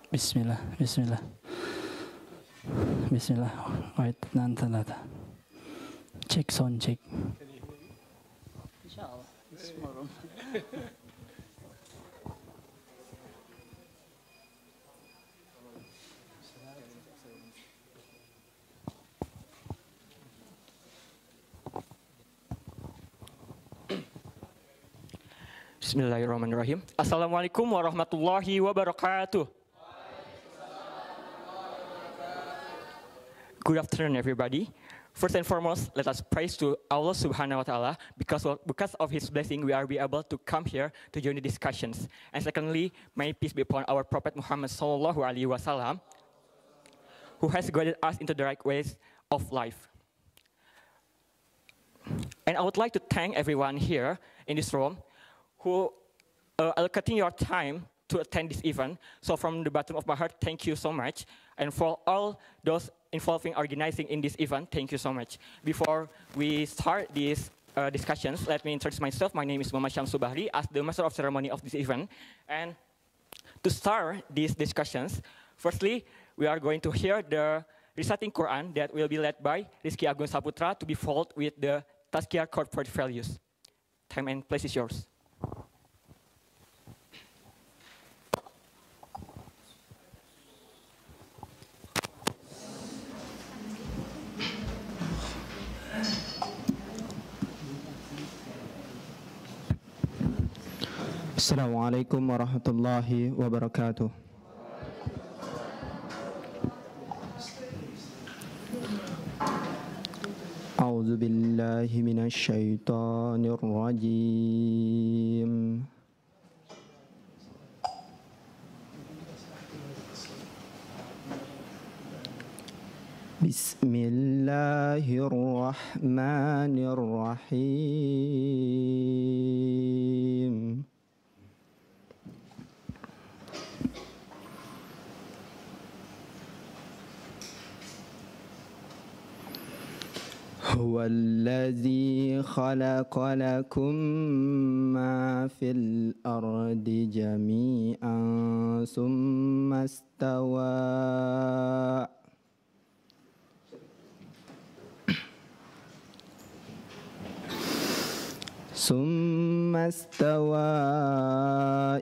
Bismillah, Bismillah, Bismillah. Wait, nanti. Check sound check. Inshallah, it's more room. Bismillahirrahmanirrahim. Assalamualaikum warahmatullahi wabarakatuh. Good afternoon, everybody. First and foremost, let us praise to Allah Subhanahu wa Taala because of His blessing, we are able to come here to join the discussions. And secondly, may peace be upon our Prophet Muhammad Sallallahu Alaihi Wasallam, who has guided us into the right ways of life. And I would like to thank everyone here in this room who allocating your time to attend this event. So from the bottom of my heart, thank you so much. And for all those involving organizing in this event, thank you so much. Before we start these discussions, let me introduce myself. My name is Muhammad Syamsul Bahri as the Master of Ceremony of this event. And to start these discussions, firstly, we are going to hear the reciting Quran that will be led by Rizky Agung Saputra to be followed with the Tazkia corporate values. Time and place is yours. Assalamualaikum warahmatullahi wabarakatuh. A'udzu billahi minasy syaithanir rajim. Bismillahirrahmanirrahim. هو الذي خلق لكم ما في الأرض جميعا ثم استوى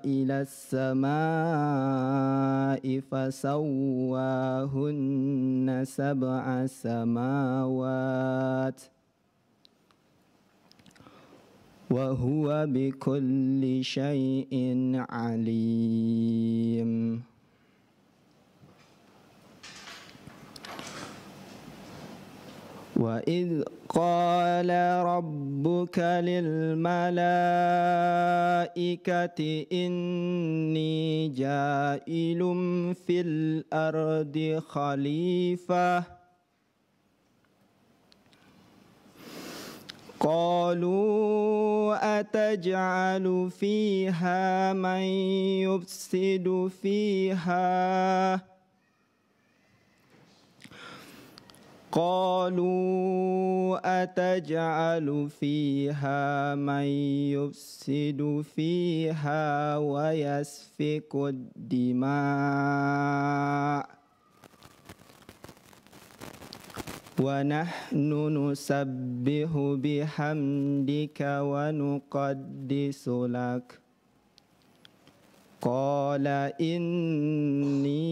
إلى السماء فسواهن سبع سماوات وهو بكل شيء عليم. وإذ قال ربك للملائكة إني جائل في الأرض خليفة قالوا أتجعل فيها من يفسد فيها قالوا أتجعل فيها من يفسد فيها ويسفك الدماء ونحن نسبح بحمدك ونقدس لك قال إني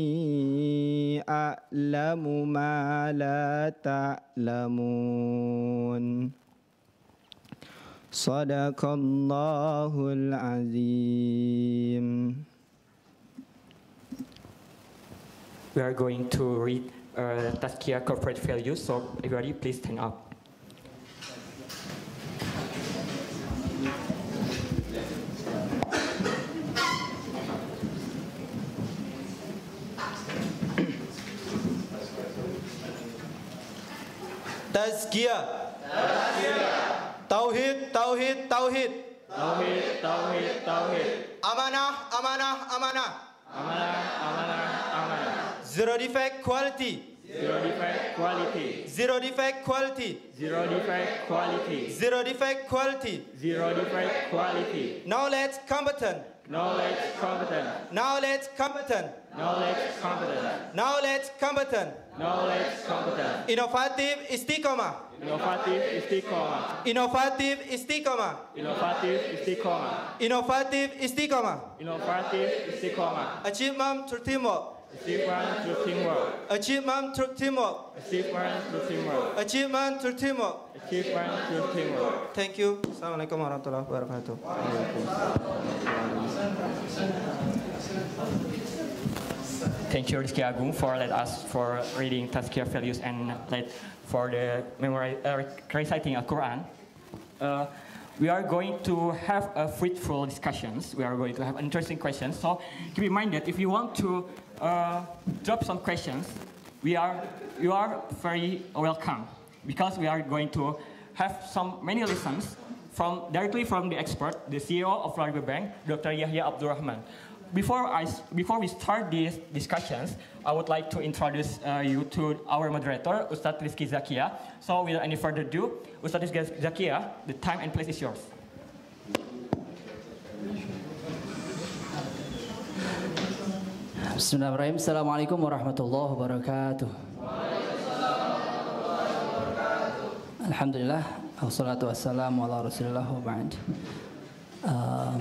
أعلم ما لا تعلمون صدق الله العظيم. We are going to read Tazkia corporate values, so everybody please stand up. Tazkia. Tauhid, tauhid, tauhid. Tauhid, tauhid, tauhid. Amanah, amanah, amanah. Amanah, amanah, amanah. Zero defect quality. Zero defect quality. Zero defect quality. Zero defect quality. Zero defect quality. Zero defect quality. Knowledge competent. Knowledge competent. Knowledge competent. Knowledge competent. Knowledge competent. Knowledge competent. Innovative istiqomah. Innovative istiqomah. Innovative istiqomah. Innovative istiqomah. Innovative istiqomah. Innovative istiqomah. Achievement through teamwork. Achievement through teamwork. Achievement through teamwork. Achievement through teamwork. Achievement through teamwork. Achievement through teamwork. Thank you. Assalamualaikum warahmatullahi wabarakatuh. Thank you, Rizky Agung, for reading Tazkia values and for the reciting Al-Quran. We are going to have a fruitful discussions. We are going to have interesting questions. So keep in mind that if you want to drop some questions, you are very welcome, because we are going to have many lessons directly from the expert, the CEO of Lariba Bank, Dr. Yahia Abdul Rahman. Before we start these discussions, I would like to introduce you to our moderator, Ustadz Rizky Zakia. So without any further ado, Ustadz Rizky Zakia, the time and place is yours. Bismillahirrahmanirrahim. Assalamualaikum warahmatullahi wabarakatuh. Alhamdulillah, wassalatu wassalamu ala rasulillah wa ba'd.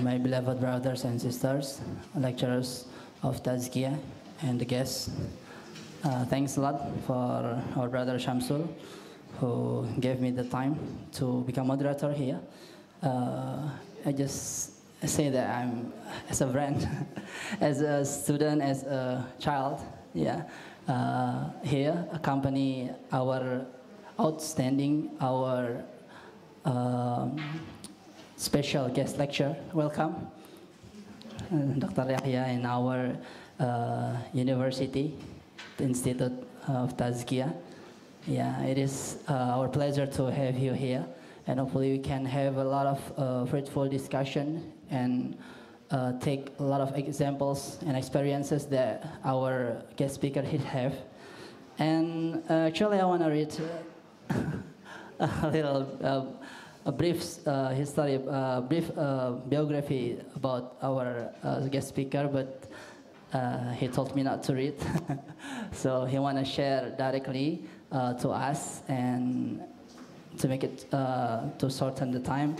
My beloved brothers and sisters, lecturers of Tazkia and the guests, thanks a lot for our brother Shamsul, who gave me the time to become moderator here. I just say that I'm, as a friend, as a student, as a child, yeah, here accompany our outstanding, our special guest lecture. Welcome, Dr. Yahia, in our university, the Institute of Tazkia. Yeah, it is our pleasure to have you here, and hopefully we can have a lot of fruitful discussion and take a lot of examples and experiences that our guest speaker have. And actually, I want to read a little. A brief history, brief biography about our guest speaker, but he told me not to read. So he want to share directly to us, and to make it, to shorten the time,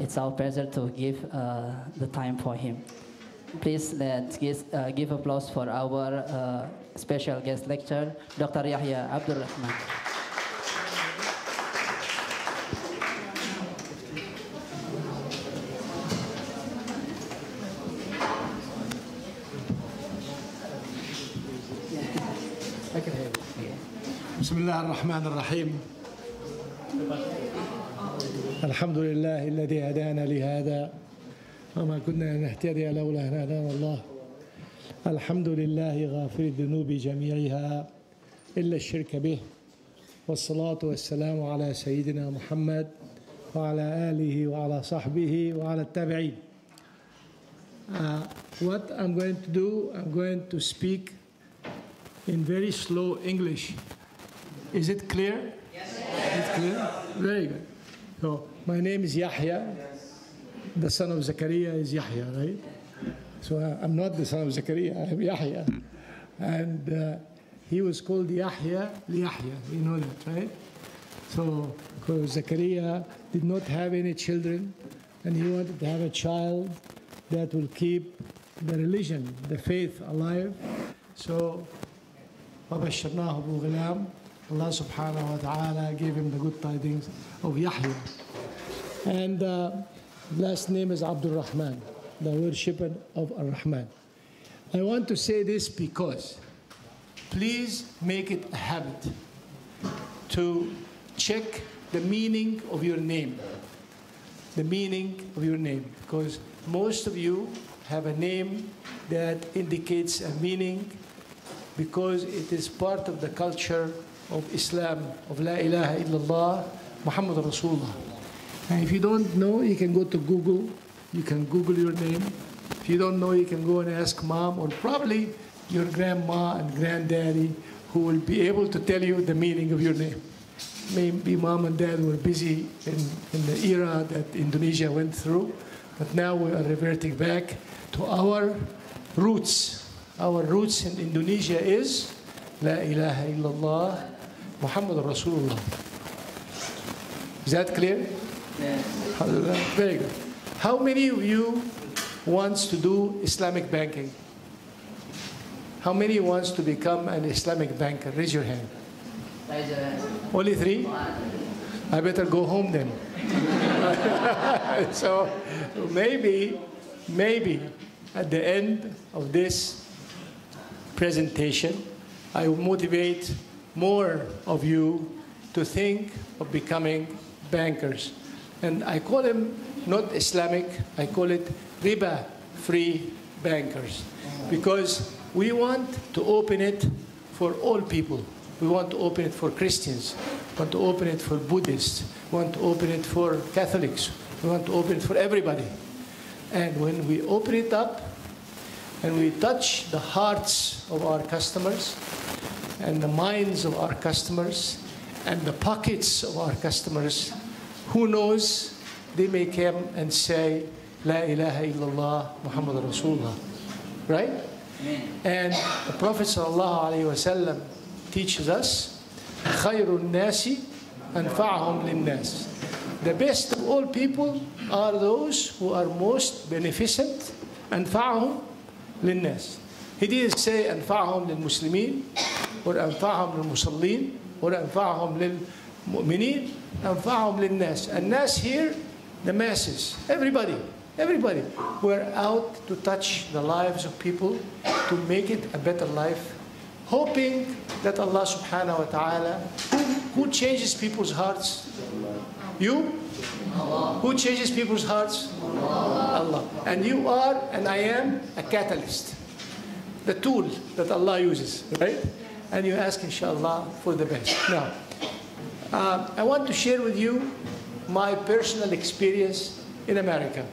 it's our pleasure to give the time for him. Please let's give applause for our special guest lecturer, Dr. Yahia Abdul Rahman. بسم الله الرحمن الرحيم. الحمد لله الذي هدانا لهذا وما كنا نهتدي لولا أن هدانا الله. الحمد لله غافر الذنوب جميعها إلا الشرك به، والصلاة والسلام على سيدنا محمد وعلى آله وعلى صحبه وعلى التابعين. What I'm going to do, I'm going to speak in very slow English. Is it clear? Yes. It's clear? Very good. So, my name is Yahya. The son of Zakaria is Yahya, right? So, I'm not the son of Zakaria, I'm Yahya. And he was called Yahya Yahya. You know that, right? So, because Zakaria did not have any children, and he wanted to have a child that will keep the religion, the faith alive. So, وَبَشَّرْنَاهُ بِغُلَامٍ, Allah subhanahu wa ta'ala gave him the good tidings of Yahya. And last name is Abdul Rahman, the worshipper of Ar-Rahman. I want to say this because please make it a habit to check the meaning of your name. The meaning of your name. Because most of you have a name that indicates a meaning because it is part of the culture of Islam, of La ilaha illallah, Muhammad Rasulullah. And if you don't know, you can go to Google. You can Google your name. If you don't know, you can go and ask mom or probably your grandma and granddaddy who will be able to tell you the meaning of your name. Maybe mom and dad were busy in the era that Indonesia went through, but now we are reverting back. to our roots. Our roots in Indonesia is La ilaha illallah Muhammadur Rasulullah. Is that clear? Yes. Alhamdulillah. Very good. How many of you wants to do Islamic banking? How many wants to become an Islamic banker? Raise your hand. Raise your hand. Only 3? I better go home then. So maybe at the end of this presentation, I will motivate more of you to think of becoming bankers. And I call them not Islamic, I call it riba-free bankers. Because we want to open it for all people. We want to open it for Christians. We want to open it for Buddhists. We want to open it for Catholics. We want to open it for everybody. And when we open it up and we touch the hearts of our customers and the minds of our customers and the pockets of our customers, who knows, they may come and say, La ilaha illallah Muhammadur Rasulullah. Right? And the Prophet ﷺ teaches us, Khairun nasi anfa'ahum linnas. The best of all people are those who are most beneficent, anfa'ahum linnas. He didn't say anfa'ahum lil Muslimin, or anfa'ahum lil Musallin, or anfa'ahum lil Mu'minin, anfa'ahum linnas. And nas here, the masses, everybody. Everybody. We're out to touch the lives of people, to make it a better life, hoping that Allah subhanahu wa ta'ala, who changes people's hearts? You? Allah. Who changes people's hearts? Allah. And you are, and I am, a catalyst. The tool that Allah uses, right? And you ask, inshallah, for the best. Now, I want to share with you my personal experience in America.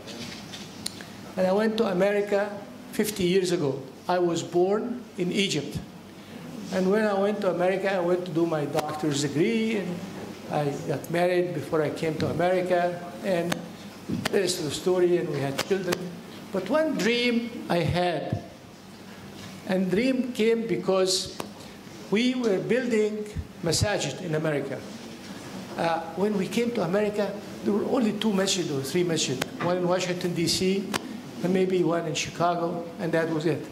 And I went to America 50 years ago. I was born in Egypt. And when I went to America, I went to do my doctor's degree, and I got married before I came to America, and the rest of the story, and we had children. But one dream I had, and dream came because we were building masajid in America. When we came to America, there were only 2 masjid or 3 masjid, one in Washington, D.C., and maybe one in Chicago, and that was it.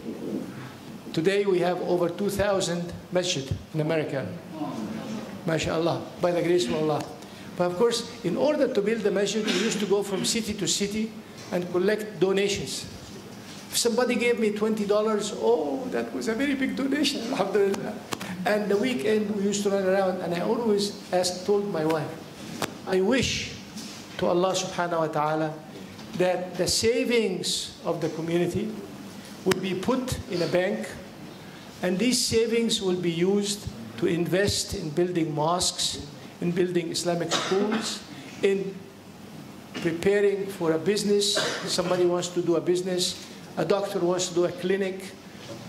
Today we have over 2,000 masjid in America. MashaAllah, by the grace of Allah. But of course, in order to build the masjid, we used to go from city to city and collect donations. If somebody gave me $20, oh, that was a very big donation, alhamdulillah. And the weekend we used to run around, and I always told my wife, I wish to Allah subhanahu wa ta'ala that the savings of the community will be put in a bank, and these savings will be used to invest in building mosques, in building Islamic schools, in preparing for a business. Somebody wants to do a business, a doctor wants to do a clinic,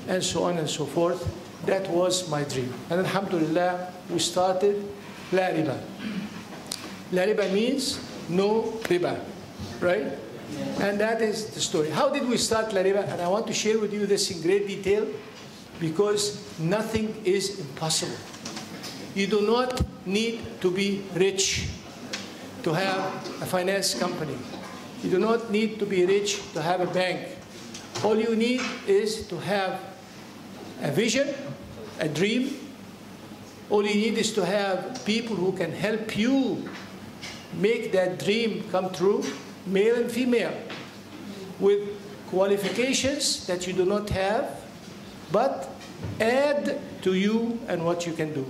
and so on and so forth. That was my dream. And alhamdulillah, we started Lariba. Lariba means no riba, right? And that is the story. How did we start Lariba? And I want to share with you this in great detail, because nothing is impossible. You do not need to be rich to have a finance company. You do not need to be rich to have a bank. All you need is to have a vision, a dream. All you need is to have people who can help you make that dream come true, male and female, with qualifications that you do not have, but add to you and what you can do.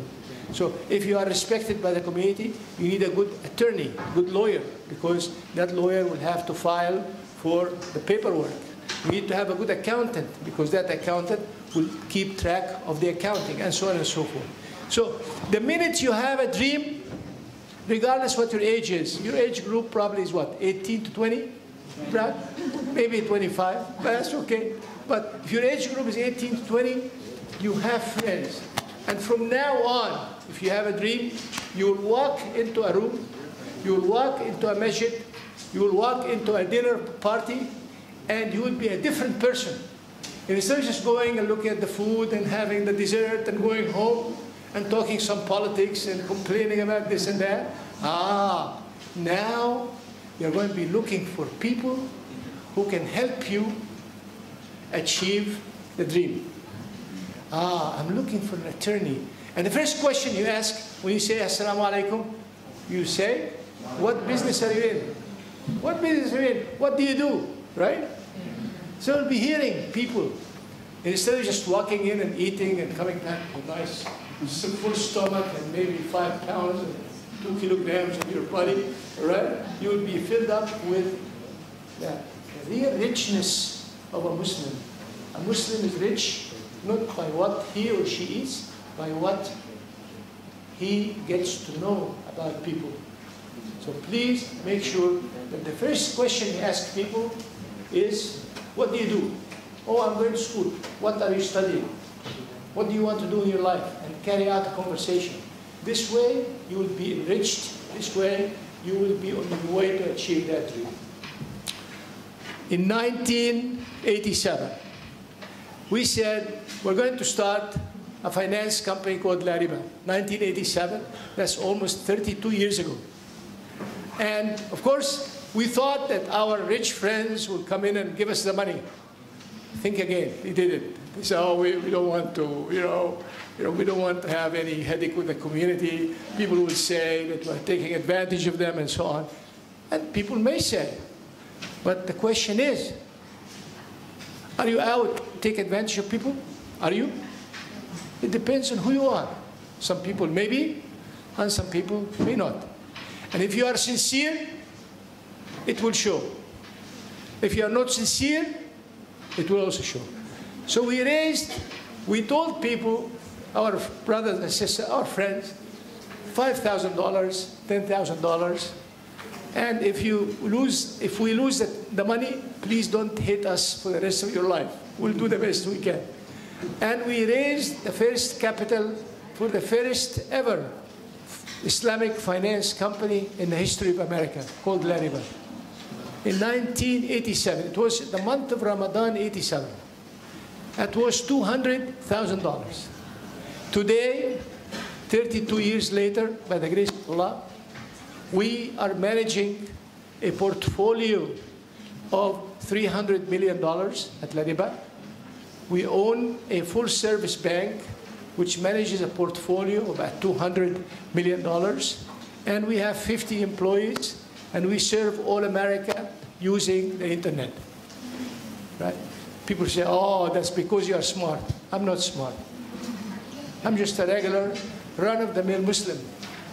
So if you are respected by the community, you need a good attorney, good lawyer, because that lawyer will have to file for the paperwork. You need to have a good accountant, because that accountant will keep track of the accounting, and so on and so forth. So the minute you have a dream, regardless what your age is, your age group probably is what, 18 to 20? Right? Maybe 25, but that's okay. But if your age group is 18 to 20, you have friends. And from now on, if you have a dream, you will walk into a room, you will walk into a masjid, you will walk into a dinner party, and you will be a different person. And instead of just going and looking at the food and having the dessert and going home and talking some politics and complaining about this and that, now you're going to be looking for people who can help you achieve the dream. I'm looking for an attorney. And the first question you ask when you say Assalamu alaikum, you say, what business are you in? What business are you in? What do you do? Right? So you'll be hearing people. And instead of just walking in and eating and coming back with a nice full stomach and maybe 5 pounds and 2 kilograms in your body, right? You will be filled up with the real richness of a Muslim. A Muslim is rich not by what he or she eats, by what he gets to know about people. So please make sure that the first question you ask people is, what do you do? Oh, I'm going to school. What are you studying? What do you want to do in your life? And carry out a conversation. This way, you will be enriched. This way, you will be on your way to achieve that dream. In 1987, we said, we're going to start a finance company called Lariba. 1987, that's almost 32 years ago. And of course, we thought that our rich friends would come in and give us the money. Think again, they didn't. They said, oh, we don't want to, we don't want to have any headache with the community. People will say that we're taking advantage of them and so on. And people may say, but the question is, are you out to take advantage of people? Are you? It depends on who you are. Some people may be, and some people may not. And if you are sincere, it will show. If you are not sincere, it will also show. So we told people, our brothers and sisters, our friends, $5,000, $10,000. And if we lose the money, please don't hate us for the rest of your life. We'll do the best we can. And we raised the first capital for the first ever Islamic finance company in the history of America, called Lariba. In 1987, it was the month of Ramadan, 87. That was $200,000. Today, 32 years later, by the grace of Allah, we are managing a portfolio of $300 million at Lariba. We own a full-service bank which manages a portfolio of about $200 million. And we have 50 employees, and we serve all America using the internet. Right? People say, oh, that's because you are smart. I'm not smart. I'm just a regular, run-of-the-mill Muslim,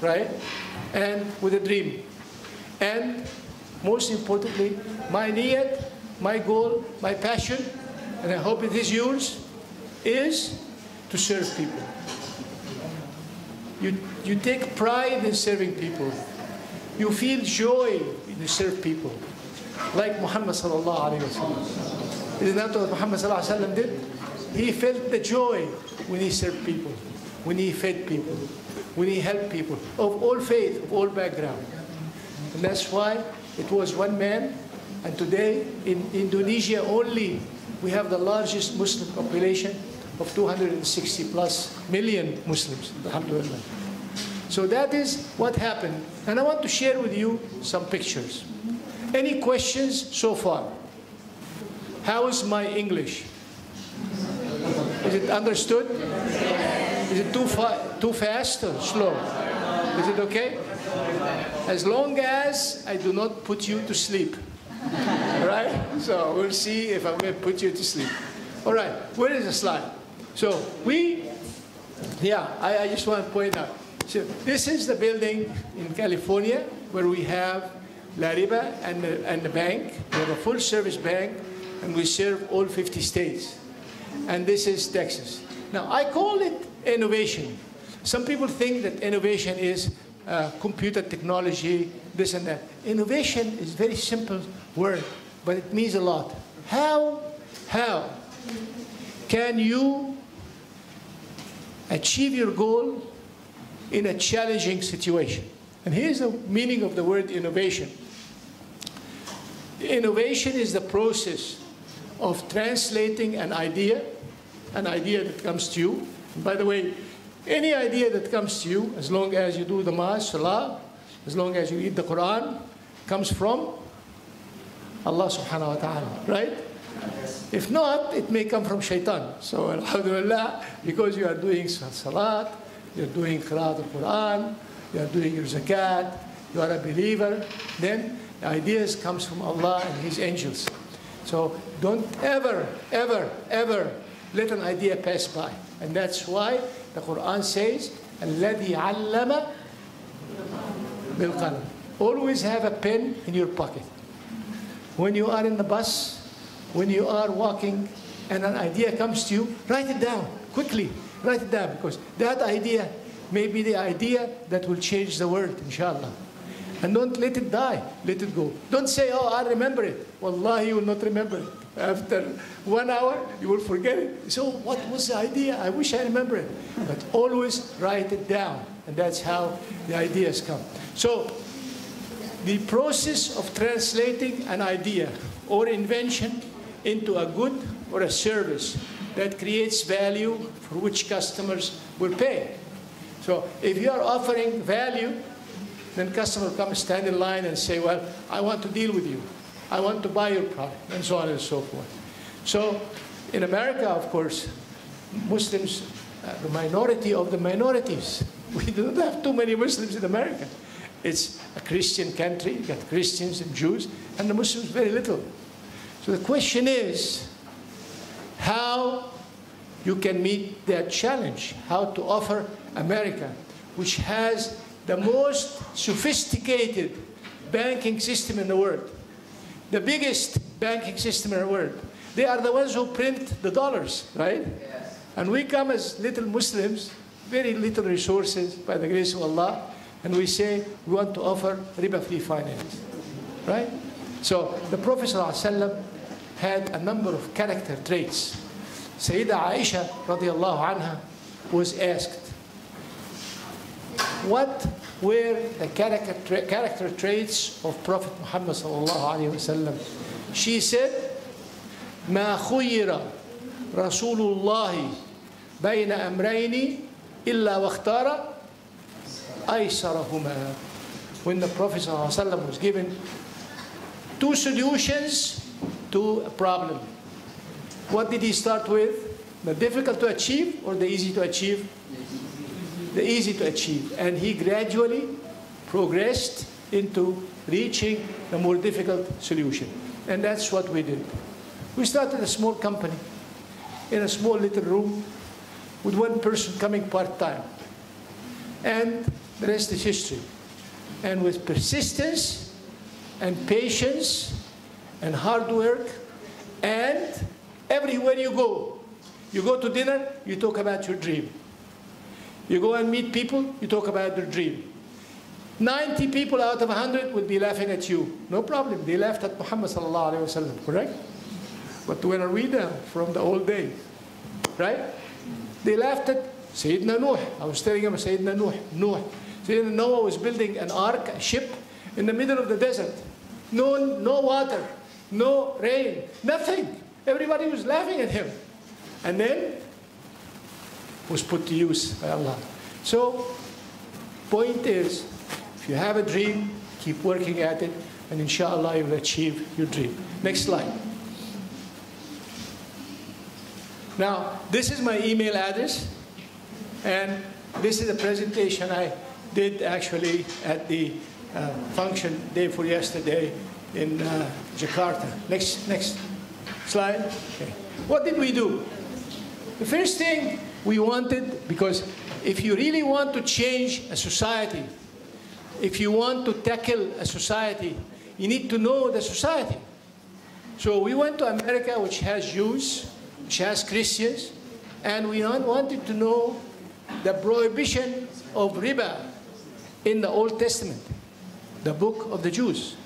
right? And with a dream. And most importantly, my niyat, my goal, my passion, and I hope it is yours, is to serve people. You take pride in serving people. You feel joy when you serve people. Like Muhammad sallallahu alayhi wa sallam. Isn't that what Muhammad sallallahu alayhi wa sallam did? He felt the joy when he served people, when he fed people, when he helped people of all faith, of all background. And that's why it was one man. And today, in Indonesia only, we have the largest Muslim population of 260 plus million Muslims, alhamdulillah. So that is what happened. And I want to share with you some pictures. Any questions so far? How is my English? Is it understood? Is it too fast or slow? Is it okay? As long as I do not put you to sleep. Right? So we'll see if I'm going to put you to sleep. All right, where is the slide? So I just want to point out. So this is the building in California where we have Lariba and the bank. We have a full-service bank, and we serve all 50 states. And this is Texas. Now, I call it innovation. Some people think that innovation is computer technology, this and that. Innovation is a very simple word, but it means a lot. How can you achieve your goal in a challenging situation? And here's the meaning of the word innovation. Innovation is the process of translating an idea that comes to you. And by the way, any idea that comes to you, as long as you do the Mass, Salah, as long as you read the Quran, comes from Allah subhanahu wa ta'ala, right? If not, it may come from shaitan. So alhamdulillah, because you are doing salat, you're doing qira'at al-Quran, you are doing your zakat, you are a believer, then the ideas comes from Allah and His angels. So don't ever, ever, ever let an idea pass by. And that's why the Quran says, الَّذِي عَلَّمَ بِالْقَلَمِ. Always have a pen in your pocket. When you are in the bus, when you are walking and an idea comes to you, write it down quickly. Write it down, because that idea may be the idea that will change the world, inshallah. And don't let it die. Let it go. Don't say, oh, I remember it. Wallahi, you will not remember it. After 1 hour, you will forget it. So what was the idea? I wish I remember it. But always write it down. And that's how the ideas come. So the process of translating an idea or invention into a good or a service that creates value for which customers will pay. So if you are offering value, then customer will come stand in line and say, well, I want to deal with you. I want to buy your product, and so on and so forth. So in America, of course, Muslims, the minority of the minorities. We don't have too many Muslims in America. It's a Christian country. You got Christians and Jews, and the Muslims very little. So the question is how you can meet that challenge, how to offer America, which has the most sophisticated banking system in the world, the biggest banking system in the world. They are the ones who print the dollars, right? Yes. And we come as little Muslims, very little resources by the grace of Allah, and we say we want to offer riba-free finance, right? So the Prophet ﷺ had a number of character traits. Sayyida Aisha radiallahu anha was asked, what were the character traits of Prophet Muhammad sallallahu alaihi wasallam? She said, ما خير رسول الله بين أمرين إلا واختار أيسرهما. When the Prophet sallallahu alaihi wasallam was given two solutions to a problem, what did he start with? The difficult to achieve or the easy to achieve? The easy to achieve. And he gradually progressed into reaching the more difficult solution. And that's what we did. We started a small company in a small little room with one person coming part-time. And the rest is history. And with persistence and patience and hard work, and everywhere you go to dinner, you talk about your dream. You go and meet people, you talk about their dream. 90 people out of 100 will be laughing at you. No problem. They laughed at Muhammad sallallahu alaihi wasallam, correct? But when are we now from the old days, right? They laughed at Sayyidina Nuh. I was telling him Sayyidina Nuh. Sayyidina Noah was building an ark, a ship, in the middle of the desert. No water, no rain, nothing. Everybody was laughing at him. And then was put to use by Allah. So, point is, if you have a dream, keep working at it, and inshallah you will achieve your dream. Next slide. Now, this is my email address, and this is a presentation I did actually at the function day for yesterday in Jakarta. Next slide. Okay. What did we do? The first thing we wanted, because if you really want to change a society, if you want to tackle a society, you need to know the society. So we went to America, which has Jews, which has Christians, and we wanted to know the prohibition of riba in the Old Testament, the book of the Jews.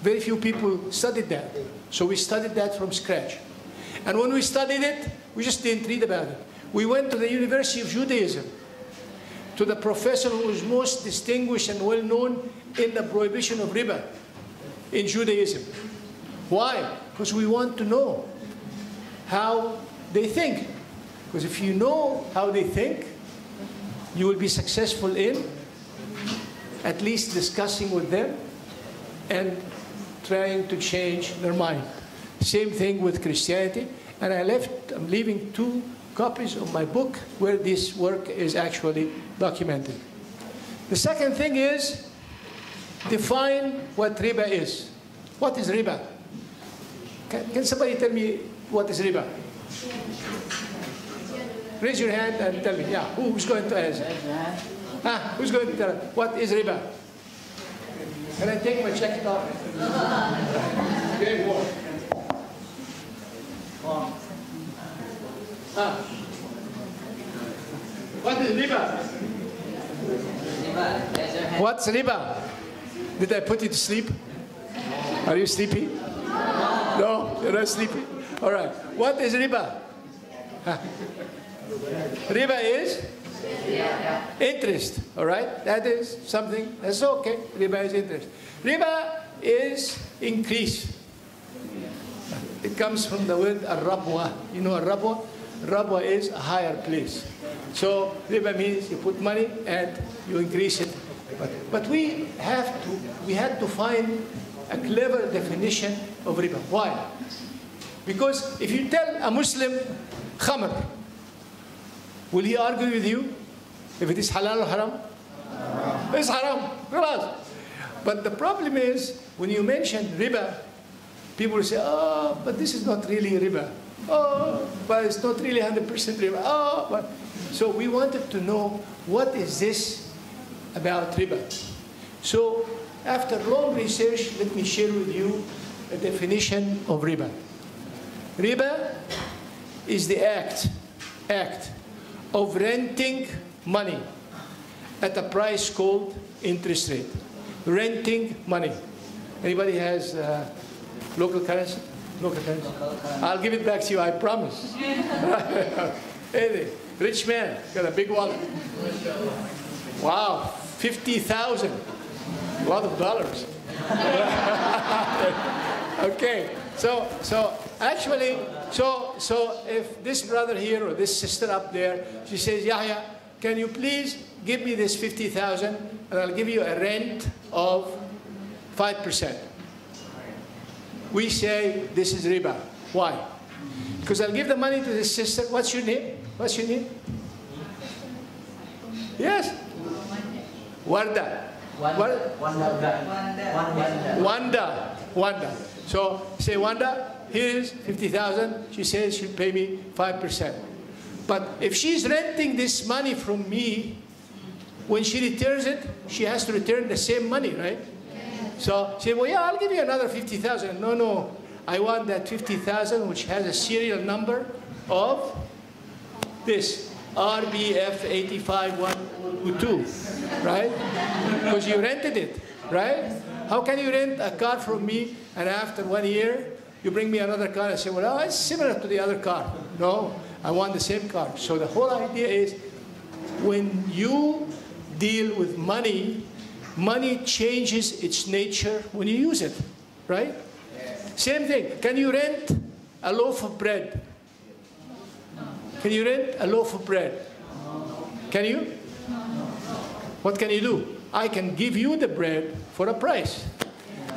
Very few people studied that. So we studied that from scratch. And when we studied it, we just didn't read about it. We went to the University of Judaism, to the professor who was most distinguished and well-known in the prohibition of riba in Judaism. Why? Because we want to know how they think. Because if you know how they think, you will be successful in at least discussing with them and trying to change their mind. Same thing with Christianity. And I'm leaving 2 copies of my book where this work is actually documented. The second thing is define what riba is. What is riba? Can somebody tell me what is riba? Raise your hand and tell me. Yeah, who's going to answer? Who's going to tell us what is riba? Can I take my jacket off? Very warm. What is riba? What's riba? Did I put you to sleep? Are you sleepy? No, you're not sleepy? All right. What is riba? Riba is interest. All right? That is something, that's okay. Riba is interest. Riba is increase. It comes from the word al-rabwa. You know al-rabwa? Rabwa is a higher place. So riba means you put money and you increase it. But we had to find a clever definition of riba. Why? Because if you tell a Muslim khamr, will he argue with you if it is halal or haram? It's haram. But the problem is when you mention riba, people will say, oh, but this is not really riba. Oh, but it's not really 100% riba. Oh, but. So we wanted to know what is this about riba. So after long research, let me share with you a definition of riba. Riba is the act of renting money at a price called interest rate. Renting money. Anybody has local currency? Local currency? I'll give it back to you, I promise. Hey, rich man, got a big wallet. Wow, 50,000. A lot of dollars. Okay, so actually, so if this brother here or this sister up there, she says, Yahia, can you please give me this 50,000 and I'll give you a rent of 5%. We say this is riba. Why? Because I'll give the money to this sister. What's your name? What's your name? Yes? Warda. Wanda. So say, Wanda, here's 50,000. She says she'll pay me 5%. But if she's renting this money from me, when she returns it, she has to return the same money, right? So say, well, yeah, I'll give you another 50,000. No, I want that 50,000 which has a serial number of this RBF 85122, right? Because you rented it, right? How can you rent a car from me and after 1 year you bring me another car and say, well, it's similar to the other car? No, I want the same car. So the whole idea is when you deal with money, money changes its nature when you use it, right? Same thing. Can you rent a loaf of bread? Can you rent a loaf of bread? Can you? What can you do? I can give you the bread for a price.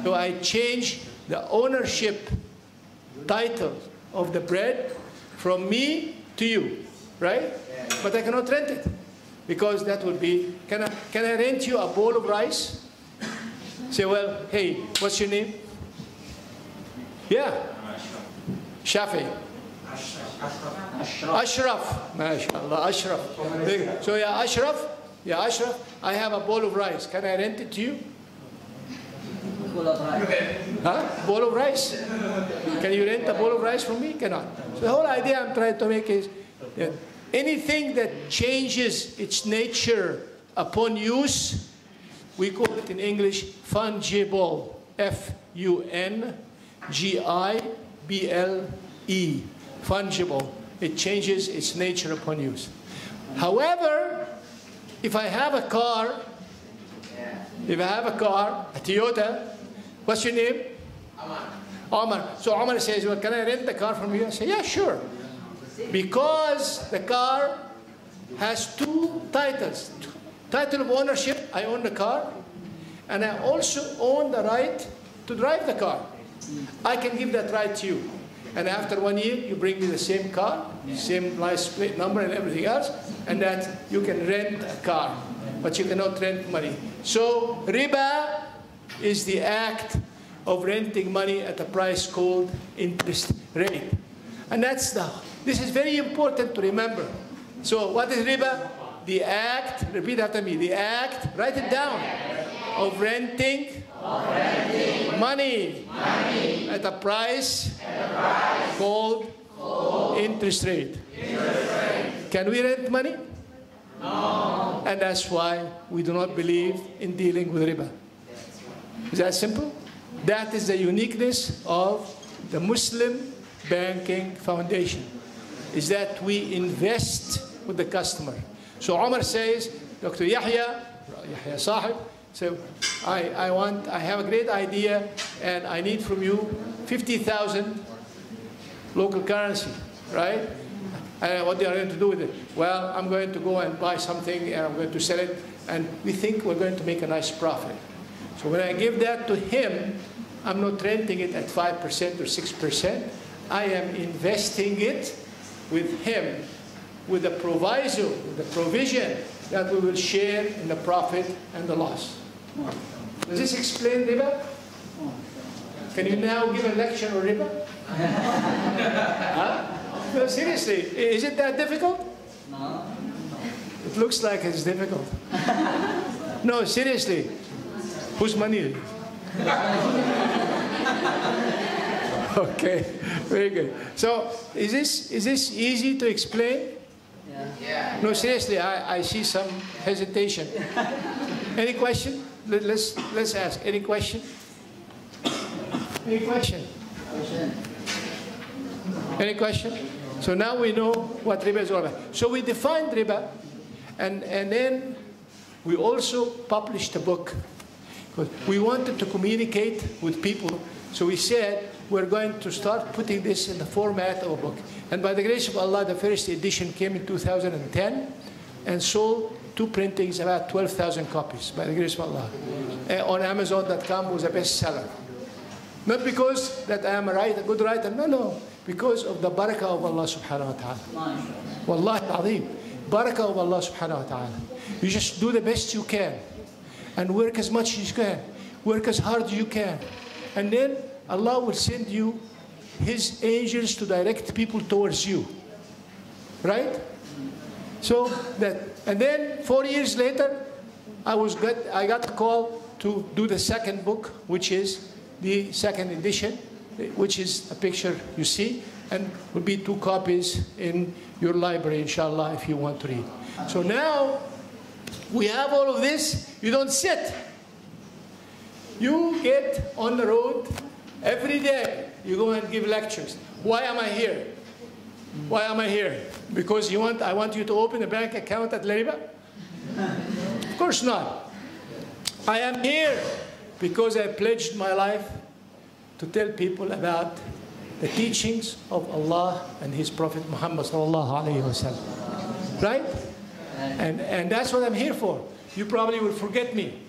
So I change the ownership title of the bread from me to you, right? But I cannot rent it because that would be, can I rent you a bowl of rice? Say, well, hey, what's your name? Yeah. Shafi. Ashraf. MashaAllah, Ashraf. So yeah, Ashraf. Yeah, Ashraf, I have a bowl of rice. Can I rent it to you? Bowl of rice. Huh? Bowl of rice? Can you rent a bowl of rice from me? Cannot. So the whole idea I'm trying to make is that anything that changes its nature upon use, we call it in English fungible. Fungible. Fungible. It changes its nature upon use. However, if I have a car, a Toyota, what's your name? Omar. So Omar says, well, can I rent the car from you? I say, yeah, sure. Because the car has two titles. Title of ownership, I own the car, and I also own the right to drive the car. I can give that right to you. And after 1 year, you bring me the same car, same license plate number and everything else, and that you can rent a car, but you cannot rent money. So riba is the act of renting money at a price called interest rate. And this is very important to remember. So what is riba? The act, repeat after me, the act, write it down, of renting money at a price called interest rate. Can we rent money? No. And that's why we do not believe in dealing with riba. Is that simple? That is the uniqueness of the Muslim Banking Foundation, is that we invest with the customer. So Omar says, Dr. Yahia Sahib, so I have a great idea and I need from you 50,000 local currency, right? And what they are going to do with it? Well, I'm going to go and buy something and I'm going to sell it, and we think we're going to make a nice profit. So when I give that to him, I'm not renting it at 5% or 6%. I am investing it with him, with the proviso, with the provision that we will share in the profit and the loss. Does this explain riba? Can you now give a lecture on riba? Huh? No, seriously, is it that difficult? No. It looks like it's difficult. No, seriously. Whose money is it? Okay, very good. So, is this easy to explain? Yeah. No, seriously, I see some hesitation. Any question? Let's ask. Any question? Any question? Any question? So now we know what riba is all about. So we defined riba, and then we also published a book. We wanted to communicate with people, so we said we're going to start putting this in the format of a book. And by the grace of Allah, the first edition came in 2010 and sold 2 printings, about 12,000 copies, by the grace of Allah. On Amazon.com was a bestseller. Not because that I am a good writer, no, because of the barakah of Allah subhanahu wa ta'ala. Wallahi ta'zeem, barakah of Allah subhanahu wa ta'ala. You just do the best you can and work as much as you can, work as hard as you can, and then Allah will send you His angels to direct people towards you, right? So and then 4 years later, I got a call to do the second book, which is the second edition, which is a picture you see, and will be 2 copies in your library, inshallah, if you want to read. So now we have all of this. You don't sit. You get on the road every day. You go and give lectures. Why am I here? Why am I here? Because I want you to open a bank account at Lariba? Of course not. I am here because I pledged my life to tell people about the teachings of Allah and His Prophet Muhammad sallallahu alaihi wasallam. Right? And that's what I'm here for. You probably will forget me.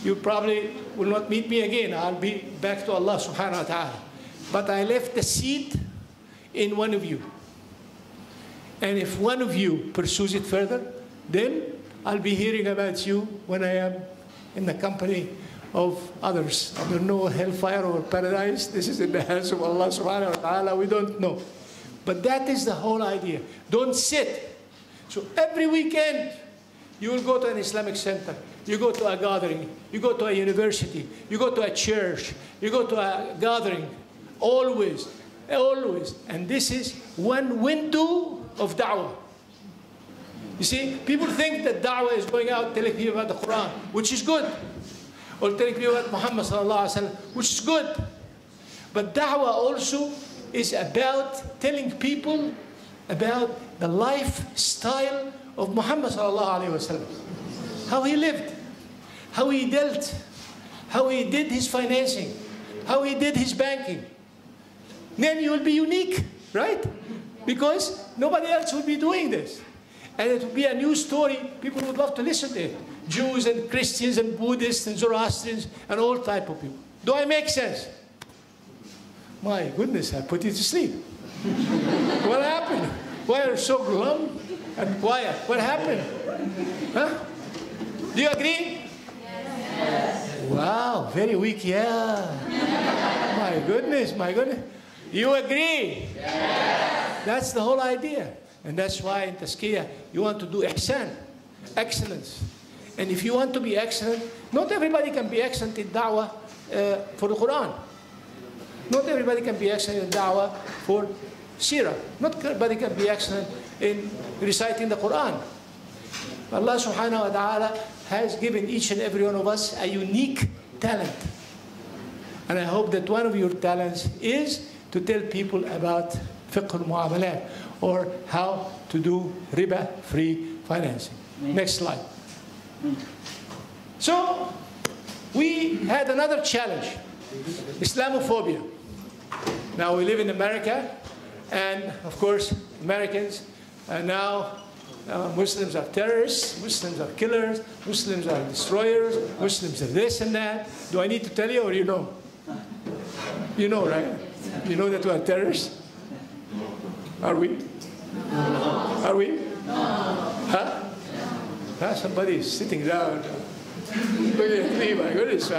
You probably will not meet me again. I'll be back to Allah subhanahu wa ta'ala. But I left the seed in one of you. And if one of you pursues it further, then I'll be hearing about you when I am in the company of others. I don't know hellfire or paradise. This is in the hands of Allah subhanahu wa ta'ala. We don't know. But that is the whole idea. Don't sit. So every weekend, you will go to an Islamic center. You go to a gathering. You go to a university. You go to a church. You go to a gathering. Always. Always. And this is one window of da'wah. You see, people think that da'wah is going out telling people about the Quran, which is good. Or telling people about Muhammad sallallahu alaihi wasallam, which is good. But da'wah also is about telling people about the lifestyle of Muhammad sallallahu alaihi wasallam. How he lived, how he dealt, how he did his financing, how he did his banking. Then you will be unique, right? Because nobody else will be doing this. And it will be a new story. People would love to listen to it. Jews and Christians and Buddhists and Zoroastrians and all type of people. Do I make sense? My goodness, I put you to sleep. What happened? Why are you so glum and quiet? What happened? Huh? Do you agree? Yes. Wow, very weak, yeah. My goodness, my goodness. You agree? Yes. That's the whole idea. And that's why in Tazkia, you want to do ihsan, excellence. And if you want to be excellent, not everybody can be excellent in da'wah for the Quran. Not everybody can be excellent in da'wah for seerah. Not everybody can be excellent in reciting the Quran. Allah subhanahu wa ta'ala has given each and every one of us a unique talent. And I hope that one of your talents is to tell people about fiqh al-mu'amalat, or how to do riba-free financing. Next slide. So, we had another challenge, Islamophobia. Now we live in America, and of course, Americans now Muslims are terrorists, Muslims are killers, Muslims are destroyers, Muslims are this and that. Do I need to tell you, or you know? You know, right? You know that we are terrorists? Are we? Are we? Huh? Huh? Somebody is sitting down. Look at me, my goodness.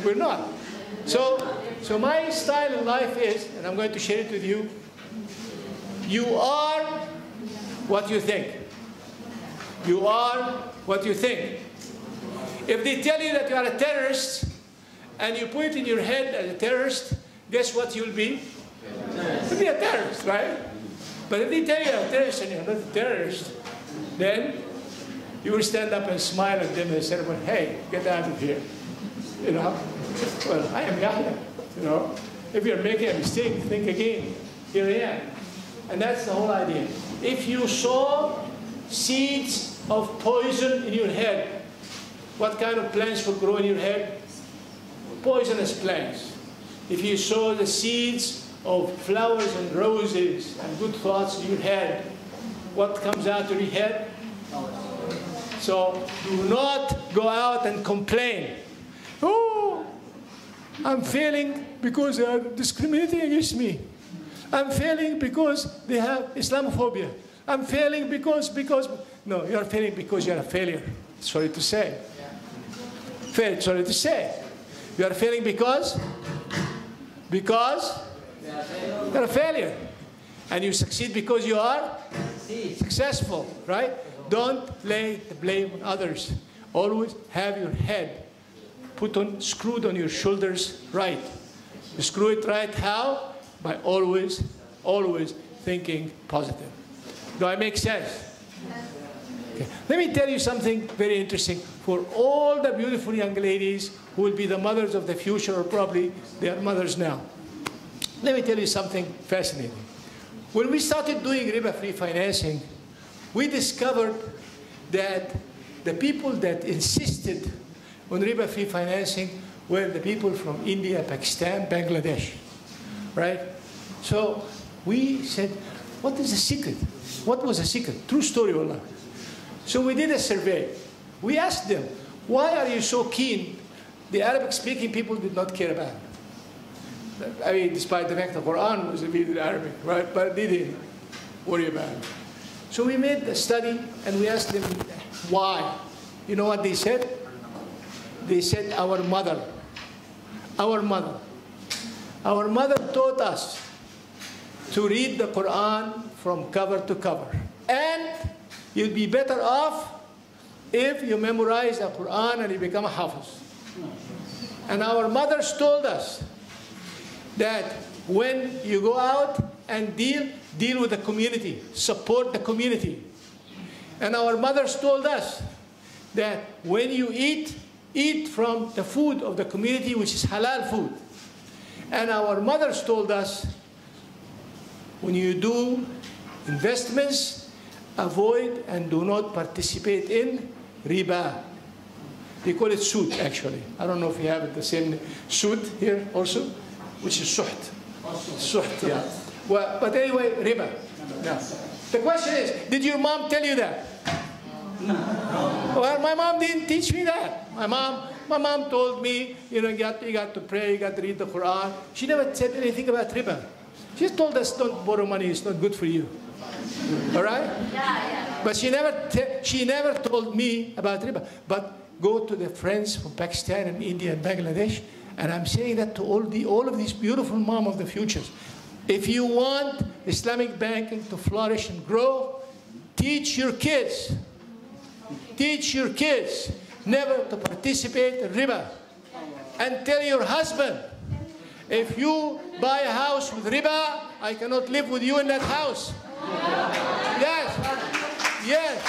We're not. So my style in life is, and I'm going to share it with you, you are what you think. You are what you think. If they tell you that you are a terrorist, and you put it in your head as a terrorist, guess what you'll be? You'll be a terrorist, right? But if they tell you you're a terrorist and you're not a terrorist, then you will stand up and smile at them and say, well, hey, get out of here. You know? Well, I am Yahia. You know? If you're making a mistake, think again. Here I am. And that's the whole idea. If you sow seeds of poison in your head, what kind of plants will grow in your head? Poisonous plants. If you sow the seeds of flowers and roses and good thoughts in your head, what comes out of your head? So do not go out and complain. Oh, I'm failing because they are discriminating against me. I'm failing because they have Islamophobia. I'm failing because, no, you're failing because you're a failure. Sorry to say. Sorry to say. You are failing because you're a failure. And you succeed because you are successful, right? Don't lay the blame on others. Always have your head screwed on your shoulders right. You screw it right how? By always thinking positive. Do I make sense? Okay. Let me tell you something very interesting for all the beautiful young ladies who will be the mothers of the future, or probably they are mothers now. Let me tell you something fascinating. When we started doing riba-free financing, we discovered that the people that insisted on riba-free financing were the people from India, Pakistan, Bangladesh, right? So we said, what is the secret? What was the secret? True story, wallah. So we did a survey. We asked them, why are you so keen? The Arabic-speaking people did not care about it. I mean, despite the fact the Quran was revealed in Arabic, right? But they didn't worry about it. So we made a study and we asked them why. You know what they said? They said, our mother taught us to read the Quran from cover to cover. And you'll be better off if you memorize the Quran and you become a hafiz. And our mothers told us that when you go out and deal with the community, support the community. And our mothers told us that when you eat from the food of the community, which is halal food. And our mothers told us, when you do investments, avoid and do not participate in riba. They call it suit, actually. I don't know if you have it the same suit here also, which is suht. Suht, yeah. Well, but anyway, riba. Now, the question is, did your mom tell you that? No. Well, my mom didn't teach me that. My mom told me, you know, you got to pray, you got to read the Quran. She never said anything about riba. She just told us, don't borrow money, it's not good for you. All right? Yeah. But she never told me about riba. But go to the friends from Pakistan and India and Bangladesh, and I'm saying that to all of these beautiful moms of the futures. If you want Islamic banking to flourish and grow, teach your kids never to participate in riba. And tell your husband, if you buy a house with riba, I cannot live with you in that house. Yes.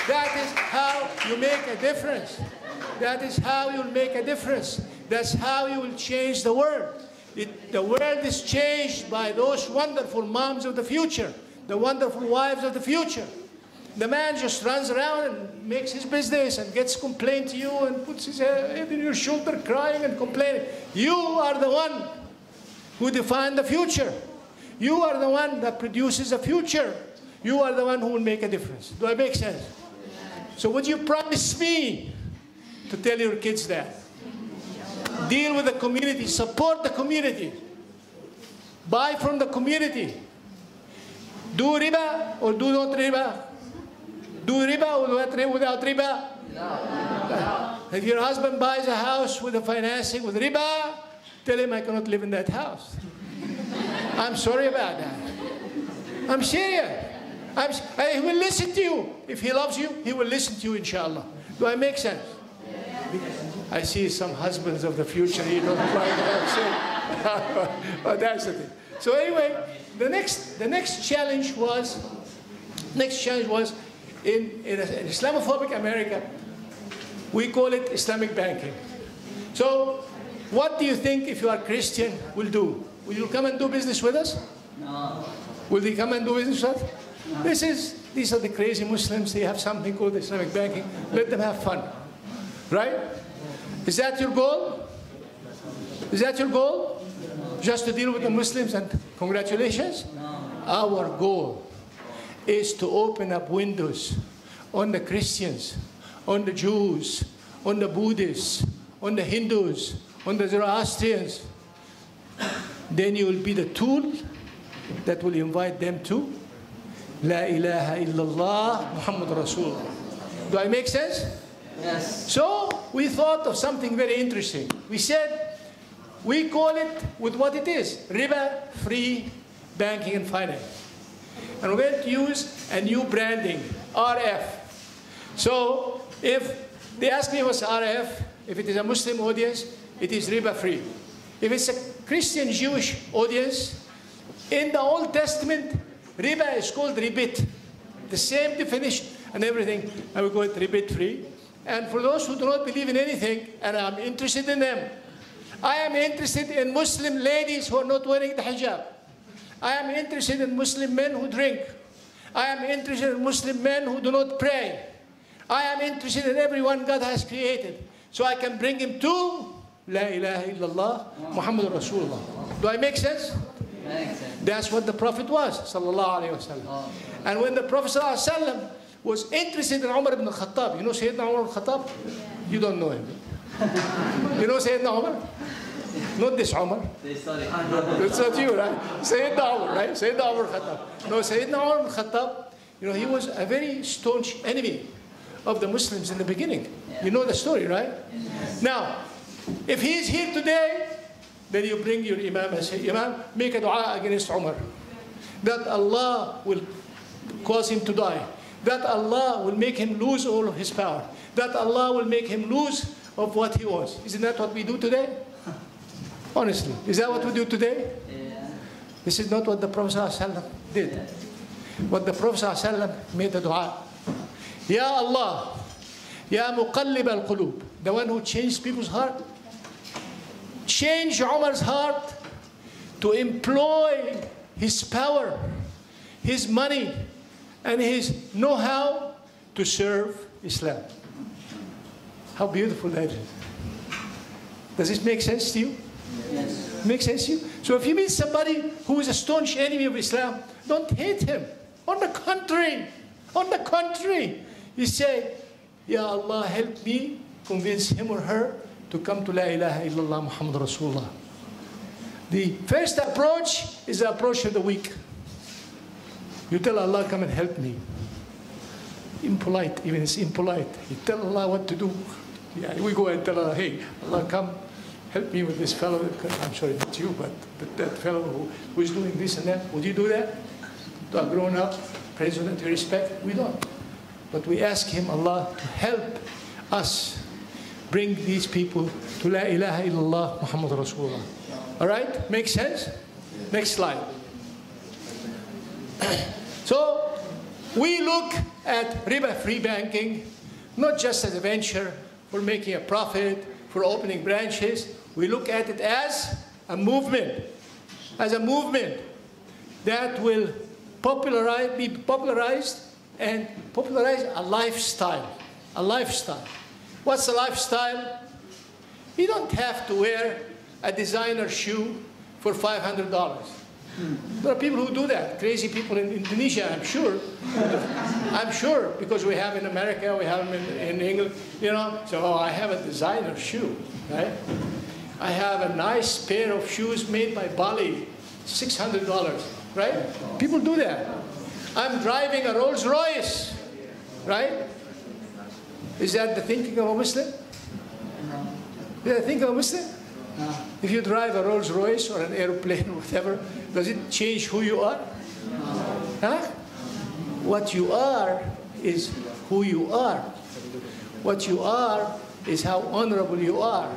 That is how you make a difference. That is how you'll make a difference. That's how you will change the world. The world is changed by those wonderful moms of the future, the wonderful wives of the future. The man just runs around and makes his business and gets complained to you and puts his head in your shoulder crying and complaining. You are the one who define the future. You are the one that produces a future. You are the one who will make a difference. Do I make sense? So would you promise me to tell your kids that? Deal with the community, support the community, buy from the community. Do riba or do not riba? Do riba or without riba? No. If your husband buys a house with the financing with riba, tell him I cannot live in that house. I'm sorry about that. I'm serious. He will listen to you. If he loves you, he will listen to you, inshallah. Do I make sense? I see some husbands of the future, you don't like what I'm saying. But that's the thing. So anyway, the next challenge was in Islamophobic America, we call it Islamic banking. So what do you think if you are Christian will do? Will you come and do business with us? No. Will they come and do business with us? No. These are the crazy Muslims. They have something called Islamic banking. Let them have fun. Right? Is that your goal? Is that your goal? Just to deal with the Muslims and congratulations? No. Our goal is to open up windows on the Christians, on the Jews, on the Buddhists, on the Hindus, on the Zoroastrians. Then you will be the tool that will invite them to La ilaha illallah Muhammad Rasulullah. Do I make sense? Yes. So we thought of something very interesting. We said, we call it with what it is, riba-free banking and finance. And we're going to use a new branding, RF. So if they ask me what's RF, if it is a Muslim audience, it is riba-free. If it's a Christian Jewish audience, in the Old Testament, riba is called ribit. The same definition and everything, and we call it ribit-free. And for those who do not believe in anything, and I'm interested in them, I am interested in Muslim ladies who are not wearing the hijab. I am interested in Muslim men who drink. I am interested in Muslim men who do not pray. I am interested in everyone God has created. So I can bring him to La ilaha illallah Muhammad Rasulullah. Do I make sense? That's what the Prophet was, sallallahu alayhi wa sallam. And when the Prophet sallallahu alayhi wa sallam was interested in Umar ibn al-Khattab, you know Sayyidina Umar ibn al-Khattab? You don't know him. You know Sayyidina Umar? Not this Umar. It's not you, right? Sayyidina Umar, right? Sayyidina Umar al-Khattab. No, Sayyidina Umar al-Khattab, you know, he was a very staunch enemy of the Muslims in the beginning. You know the story, right? Now, if he is here today, then you bring your Imam and say, Imam, make a dua against Umar. That Allah will cause him to die. That Allah will make him lose all of his power. That Allah will make him lose of what he was. Isn't that what we do today? Honestly, is that what we do today? Yeah. This is not what the Prophet ﷺ did. What the Prophet ﷺ made a dua. Ya Allah, Ya Muqallib al-Qulub, the one who changed people's heart. Change Umar's heart to employ his power, his money, and his know-how to serve Islam. How beautiful that is. Does this make sense to you? Yes. Make sense to you? So if you meet somebody who is a staunch enemy of Islam, don't hate him. On the contrary, you say, Ya Allah, help me convince him or her to come to La ilaha illallah Muhammad Rasulullah. The first approach is the approach of the weak. You tell Allah, come and help me. Impolite, even it's impolite. You tell Allah what to do. Yeah, we go and tell Allah, hey, Allah, come help me with this fellow. I'm sorry, not you, but that fellow who is doing this and that. Would you do that? To a grown-up president we respect? We don't. But we ask him, Allah, to help us bring these people to La ilaha illallah Muhammad Rasulullah. All right? Make sense? Next slide. So, we look at riba-free banking not just as a venture for making a profit, for opening branches. We look at it as a movement that will be popularized and popularize a lifestyle. A lifestyle. What's a lifestyle? You don't have to wear a designer shoe for $500. There are people who do that. Crazy people in Indonesia, I'm sure. I'm sure, because we have in America, we have them in England, you know. So, oh, I have a designer shoe, right? I have a nice pair of shoes made by Bali, $600, right? People do that. I'm driving a Rolls Royce, right? Is that the thinking of a Muslim? Is that the thinking of a Muslim? No. If you drive a Rolls Royce or an airplane or whatever, does it change who you are? No. Huh? What you are is who you are. What you are is how honorable you are.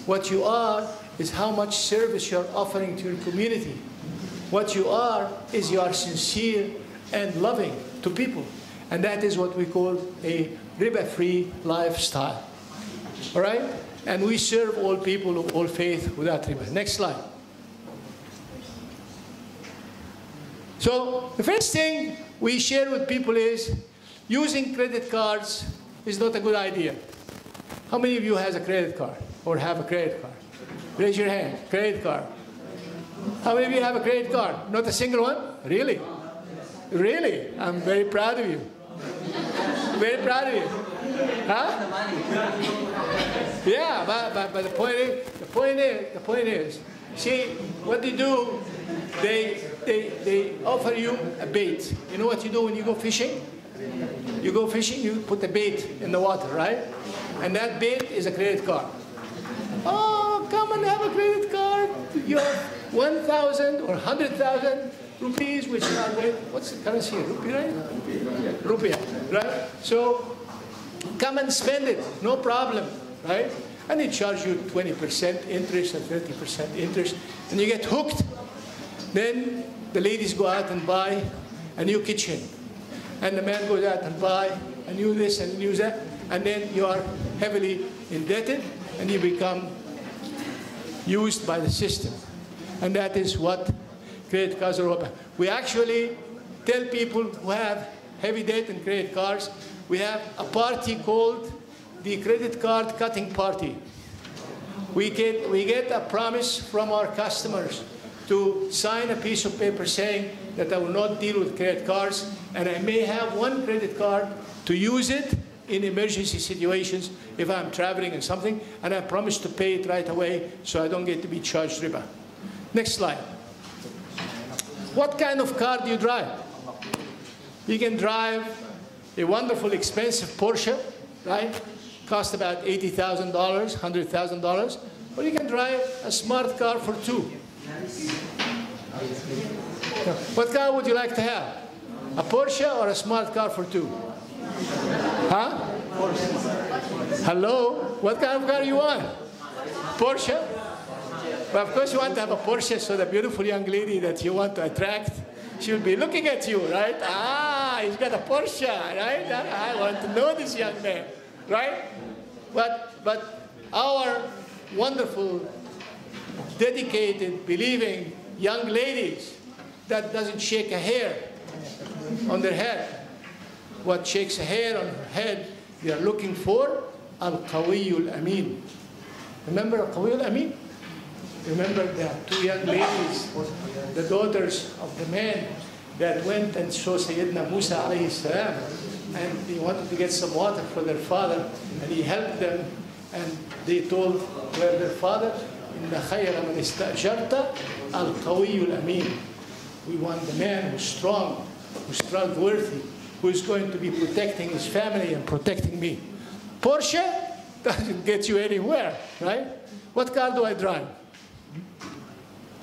What you are is how much service you're offering to your community. What you are is you are sincere and loving to people. And that is what we call a riba-free lifestyle. All right? And we serve all people of all faith without riba. Next slide. So the first thing we share with people is using credit cards is not a good idea. How many of you has a credit card or have a credit card? Raise your hand. Credit card. How many of you have a credit card? Not a single one? Really? Really? I'm very proud of you. Very proud of you. Huh? Yeah, but the point is, see, what they do, they offer you a bait. You know what you do when you go fishing? You go fishing, you put the bait in the water, right? And that bait is a credit card. Oh, come and have a credit card. You have 1,000 or 100,000 rupees, which are, what's the currency here? Rupee, right? Rupiah, right? So, come and spend it, no problem, right? And they charge you 20% interest and 30% interest, and you get hooked. Then the ladies go out and buy a new kitchen, and the man goes out and buy a new this and new that, and then you are heavily indebted, and you become used by the system. And that is what credit cards are about. We actually tell people who have heavy debt and credit cards, we have a party called the credit card cutting party. We get a promise from our customers to sign a piece of paper saying that I will not deal with credit cards, and I may have one credit card to use it in emergency situations if I'm traveling and something, and I promise to pay it right away so I don't get to be charged riba. Next slide. What kind of car do you drive? You can drive a wonderful, expensive Porsche, right? Cost about $80,000, $100,000. Or you can drive a smart car for $2. What car would you like to have? A Porsche or a smart car for $2? Huh? Hello? What kind of car you want? Porsche? Well, of course you want to have a Porsche, so the beautiful young lady that you want to attract, she'll be looking at you, right? Ah, he's got a Porsche, right? I want to know this young man, right? But our wonderful, dedicated, believing young ladies, that doesn't shake a hair on their head. What shakes a hair on her head, they are looking for al-Qawiyyu al-Amin. Remember al-Qawiyyu al-Amin? Remember the two young ladies, the daughters of the man that went and saw Sayyidina Musa alayhi salam, and they wanted to get some water for their father, and he helped them, and they told their father, Inna khayra man istajarta al-Qawiyyu al-Amin. We want the man who's strong, who's trustworthy, who is going to be protecting his family and protecting me. Porsche doesn't get you anywhere, right? What car do I drive?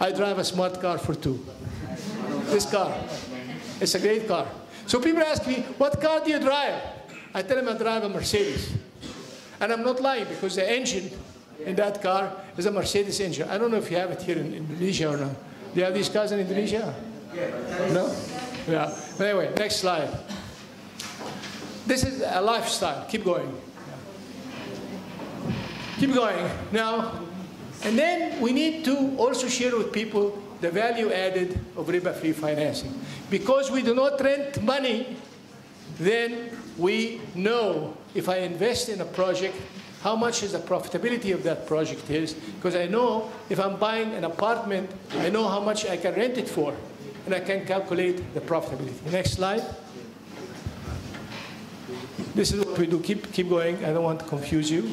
I drive a smart car for two. This car. It's a great car. So people ask me, what car do you drive? I tell them I drive a Mercedes. And I'm not lying, because the engine in that car is a Mercedes engine. I don't know if you have it here in Indonesia or not. Do you have these cars in Indonesia? No? Yeah. But anyway, next slide. This is a lifestyle. Keep going. Keep going. Now, and then we need to also share with people the value added of riba-free financing. Because we do not rent money, then we know if I invest in a project, how much is the profitability of that project is. Because I know if I'm buying an apartment, I know how much I can rent it for. And I can calculate the profitability. Next slide. This is what we do. Keep going. I don't want to confuse you.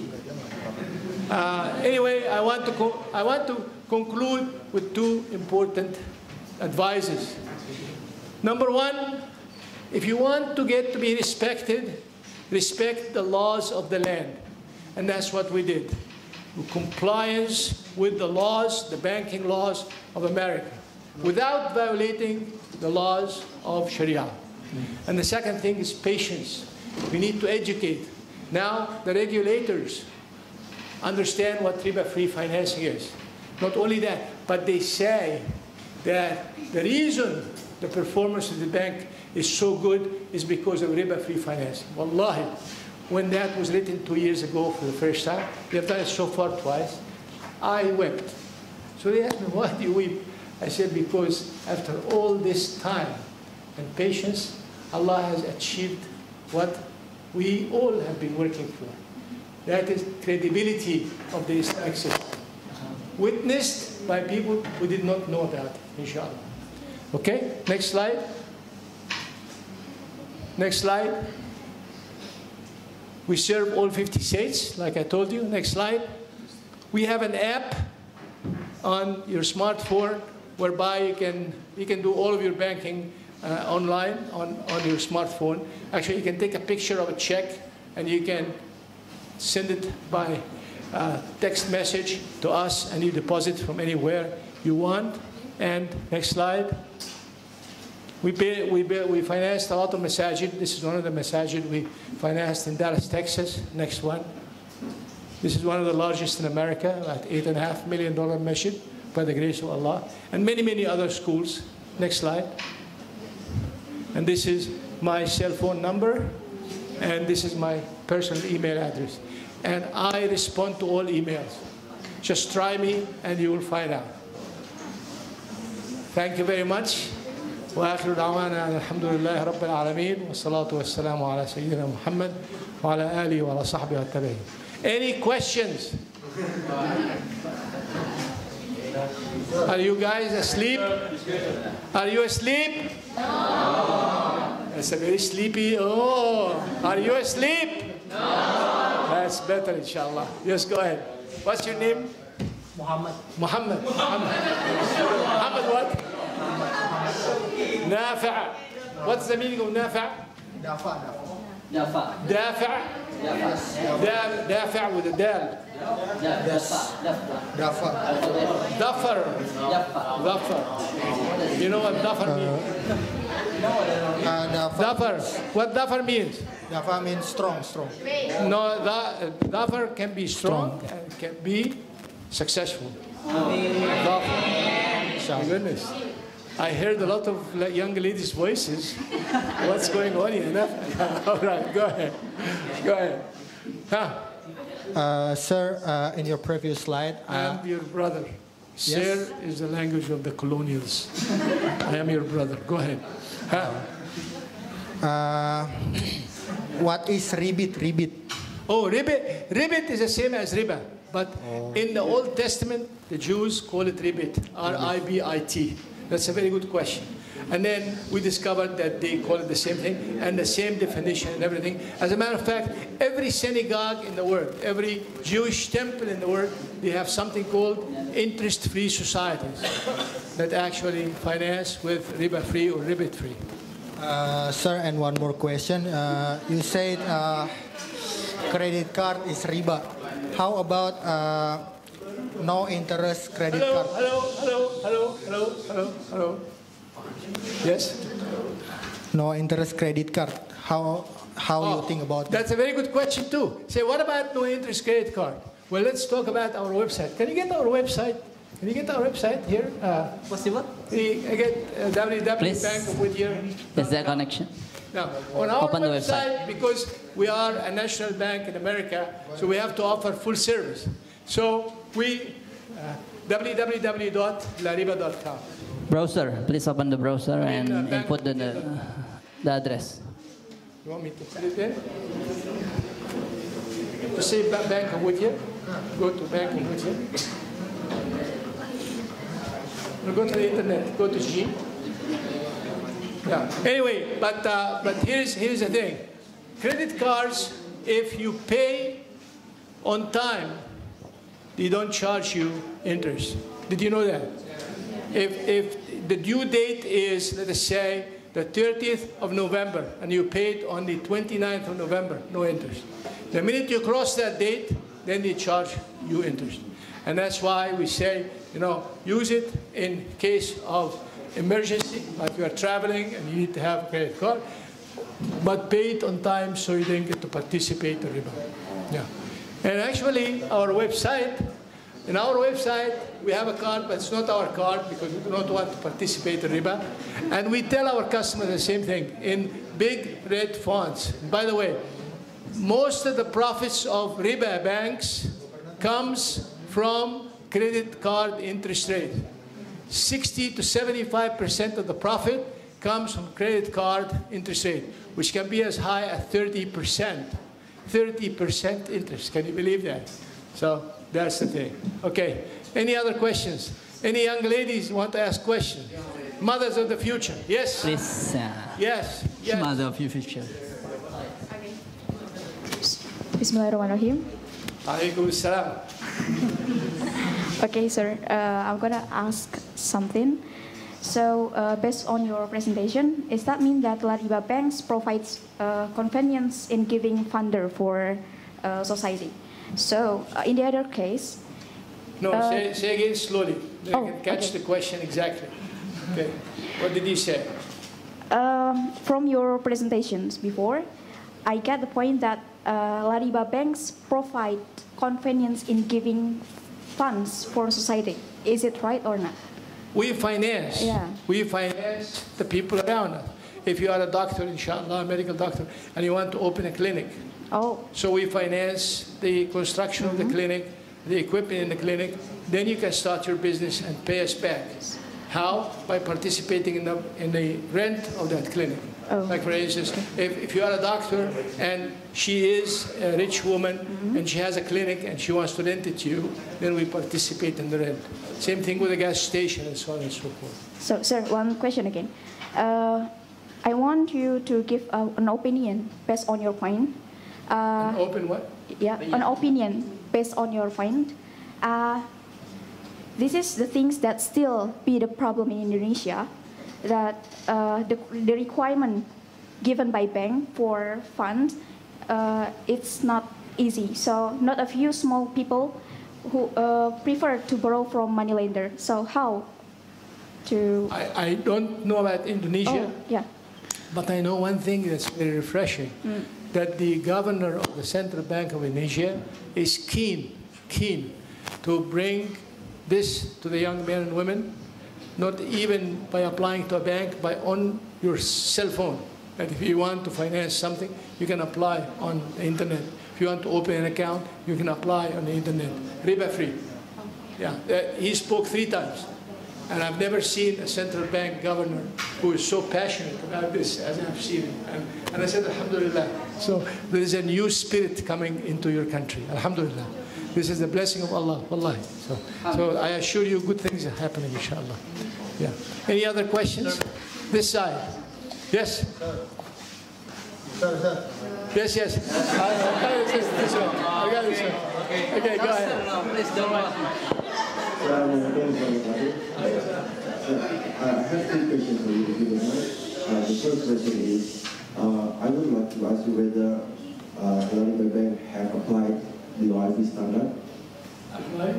Anyway, I want to conclude with two important advices. Number one, if you want to get to be respected, respect the laws of the land. And that's what we did. Compliance with the laws, the banking laws of America, without violating the laws of Sharia. And the second thing is patience. We need to educate. Now, the regulators understand what riba-free financing is. Not only that, but they say that the reason the performance of the bank is so good is because of riba-free financing. Wallahi, when that was written 2 years ago for the first time, we have done it so far twice, I wept. So they asked me, why do you weep? I said, because after all this time and patience, Allah has achieved what we all have been working for. That is credibility of the Islamic system. Witnessed by people who did not know about it, inshallah. Okay, next slide. Next slide. We serve all 50 states, like I told you. Next slide. We have an app on your smartphone whereby you can do all of your banking online on your smartphone. Actually, you can take a picture of a check and you can send it by text message to us, and you deposit from anywhere you want. And next slide. We financed a lot of masajid. This is one of the masajid we financed in Dallas, Texas. Next one. This is one of the largest in America, about $8.5 million masjid, by the grace of Allah. And many, many other schools. Next slide. And this is my cell phone number. And this is my personal email address. And I respond to all emails. Just try me and you will find out. Thank you very much. وآخر دعوانا الحمد لله رب العالمين والصلاة والسلام على سيدنا محمد وعلى آله وعلى صحبه والتابعين. Any questions? Are you guys asleep? Are you asleep? No. That's a very sleepy. Oh, are you asleep? No. That's better, inshallah. Yes, go ahead. What's your name? Muhammad. Muhammad. Muhammad what? Nafa'. What's the meaning of nafa'? Dafa'. Dafa'. Dafa' with a dal. Dafar. Dafar. You know what dafar means? Dafar. What dafar means? Dafar means strong, strong. No, dafar can be strong and can be successful. Dafar. My goodness. I heard a lot of young ladies' voices. What's going on here? All right, go ahead. Go ahead. Huh? Sir, in your previous slide... I am your brother. Yes. Sir is the language of the colonials. I am your brother. Go ahead. What is ribit? Ribit. Oh, ribit is the same as riba. But in the Old Testament, the Jews call it ribit, R-I-B-I-T. That's a very good question. And then we discovered that they call it the same thing and the same definition and everything. As a matter of fact, every synagogue in the world, every Jewish temple in the world, they have something called interest-free societies that actually finance with riba-free or ribit-free. Sir, and one more question. You said credit card is riba. How about no interest credit card? Hello. Yes? No interest credit card. How you think about that? That's a very good question too. Say, what about no interest credit card? Well, let's talk about our website. Can you get our website? Can you get our website here? Possible? Can you get www.bankofwhittier? Is there a connection? Now, on our Open the website, because we are a national bank in America, so we have to offer full service. So we, www.lariba.com. Browser. Please open the browser and input the address. You want me to put it there? To say Bank of Whittier, go to Bank of Whittier. Go to the internet, go to G. Yeah. Anyway, but here's the thing. Credit cards, if you pay on time, they don't charge you interest. Did you know that? If the due date is, let us say, the 30th of November, and you paid on the 29th of November, no interest. The minute you cross that date, then they charge you interest. And that's why we say, use it in case of emergency, like you are traveling and you need to have a credit card, but pay it on time so you don't get to participate in riba. Yeah. And actually, in our website, we have a card, but it's not our card because we do not want to participate in riba. And we tell our customers the same thing in big red fonts. And by the way, most of the profits of riba banks comes from credit card interest rate. 60 to 75% of the profit comes from credit card interest rate, which can be as high as 30%. 30% interest. Can you believe that? So that's the thing. Okay. Any other questions? Any young ladies want to ask questions? Mothers of the future. Yes? Please. Yes. Yes. Mother of your future. Bismillahirrahmanirrahim. Alaikum salam. Okay, sir. I'm gonna ask something. So, based on your presentation, does that mean that Lariba banks provides convenience in giving funder for society? So, in the other case, No, say again slowly. I can catch the question exactly. Okay. What did you say? From your presentations before, I get the point that Lariba banks provide convenience in giving funds for society. Is it right or not? We finance. Yeah. We finance the people around us. If you are a doctor, inshallah, a medical doctor, and you want to open a clinic, so we finance the construction of the clinic, the equipment in the clinic, then you can start your business and pay us back. How? By participating in the rent of that clinic. Like for instance, if you are a doctor and she is a rich woman and she has a clinic and she wants to rent it to you, then we participate in the rent. Same thing with a gas station and so on and so forth. So, sir, one question again. I want you to give an opinion based on your point. An open what? Yeah, an opinion based on your point. This is the things that still be the problem in Indonesia, that the requirement given by bank for funds, it's not easy. So not a few small people who prefer to borrow from moneylender. So how to... I don't know about Indonesia, but I know one thing that's very refreshing, that the governor of the Central Bank of Indonesia is keen to bring this to the young men and women, not even by applying to a bank, but on your cell phone. And if you want to finance something, you can apply on the internet. If you want to open an account, you can apply on the internet. Riba free. Yeah, he spoke 3 times. And I've never seen a central bank governor who is so passionate about this as I've seen him. And I said, Alhamdulillah. So there is a new spirit coming into your country. Alhamdulillah. This is the blessing of Allah. Wallahi. So I assure you good things are happening, inshallah. Yeah. Any other questions? This side. Yes? Sir. Yes, yes. I got this one. I got this one. Okay, go ahead. Please don't worry. I have two questions for you, if you don't mind. The first question is, I would like to ask you whether Lariba Bank have applied the OIV standard. Apply?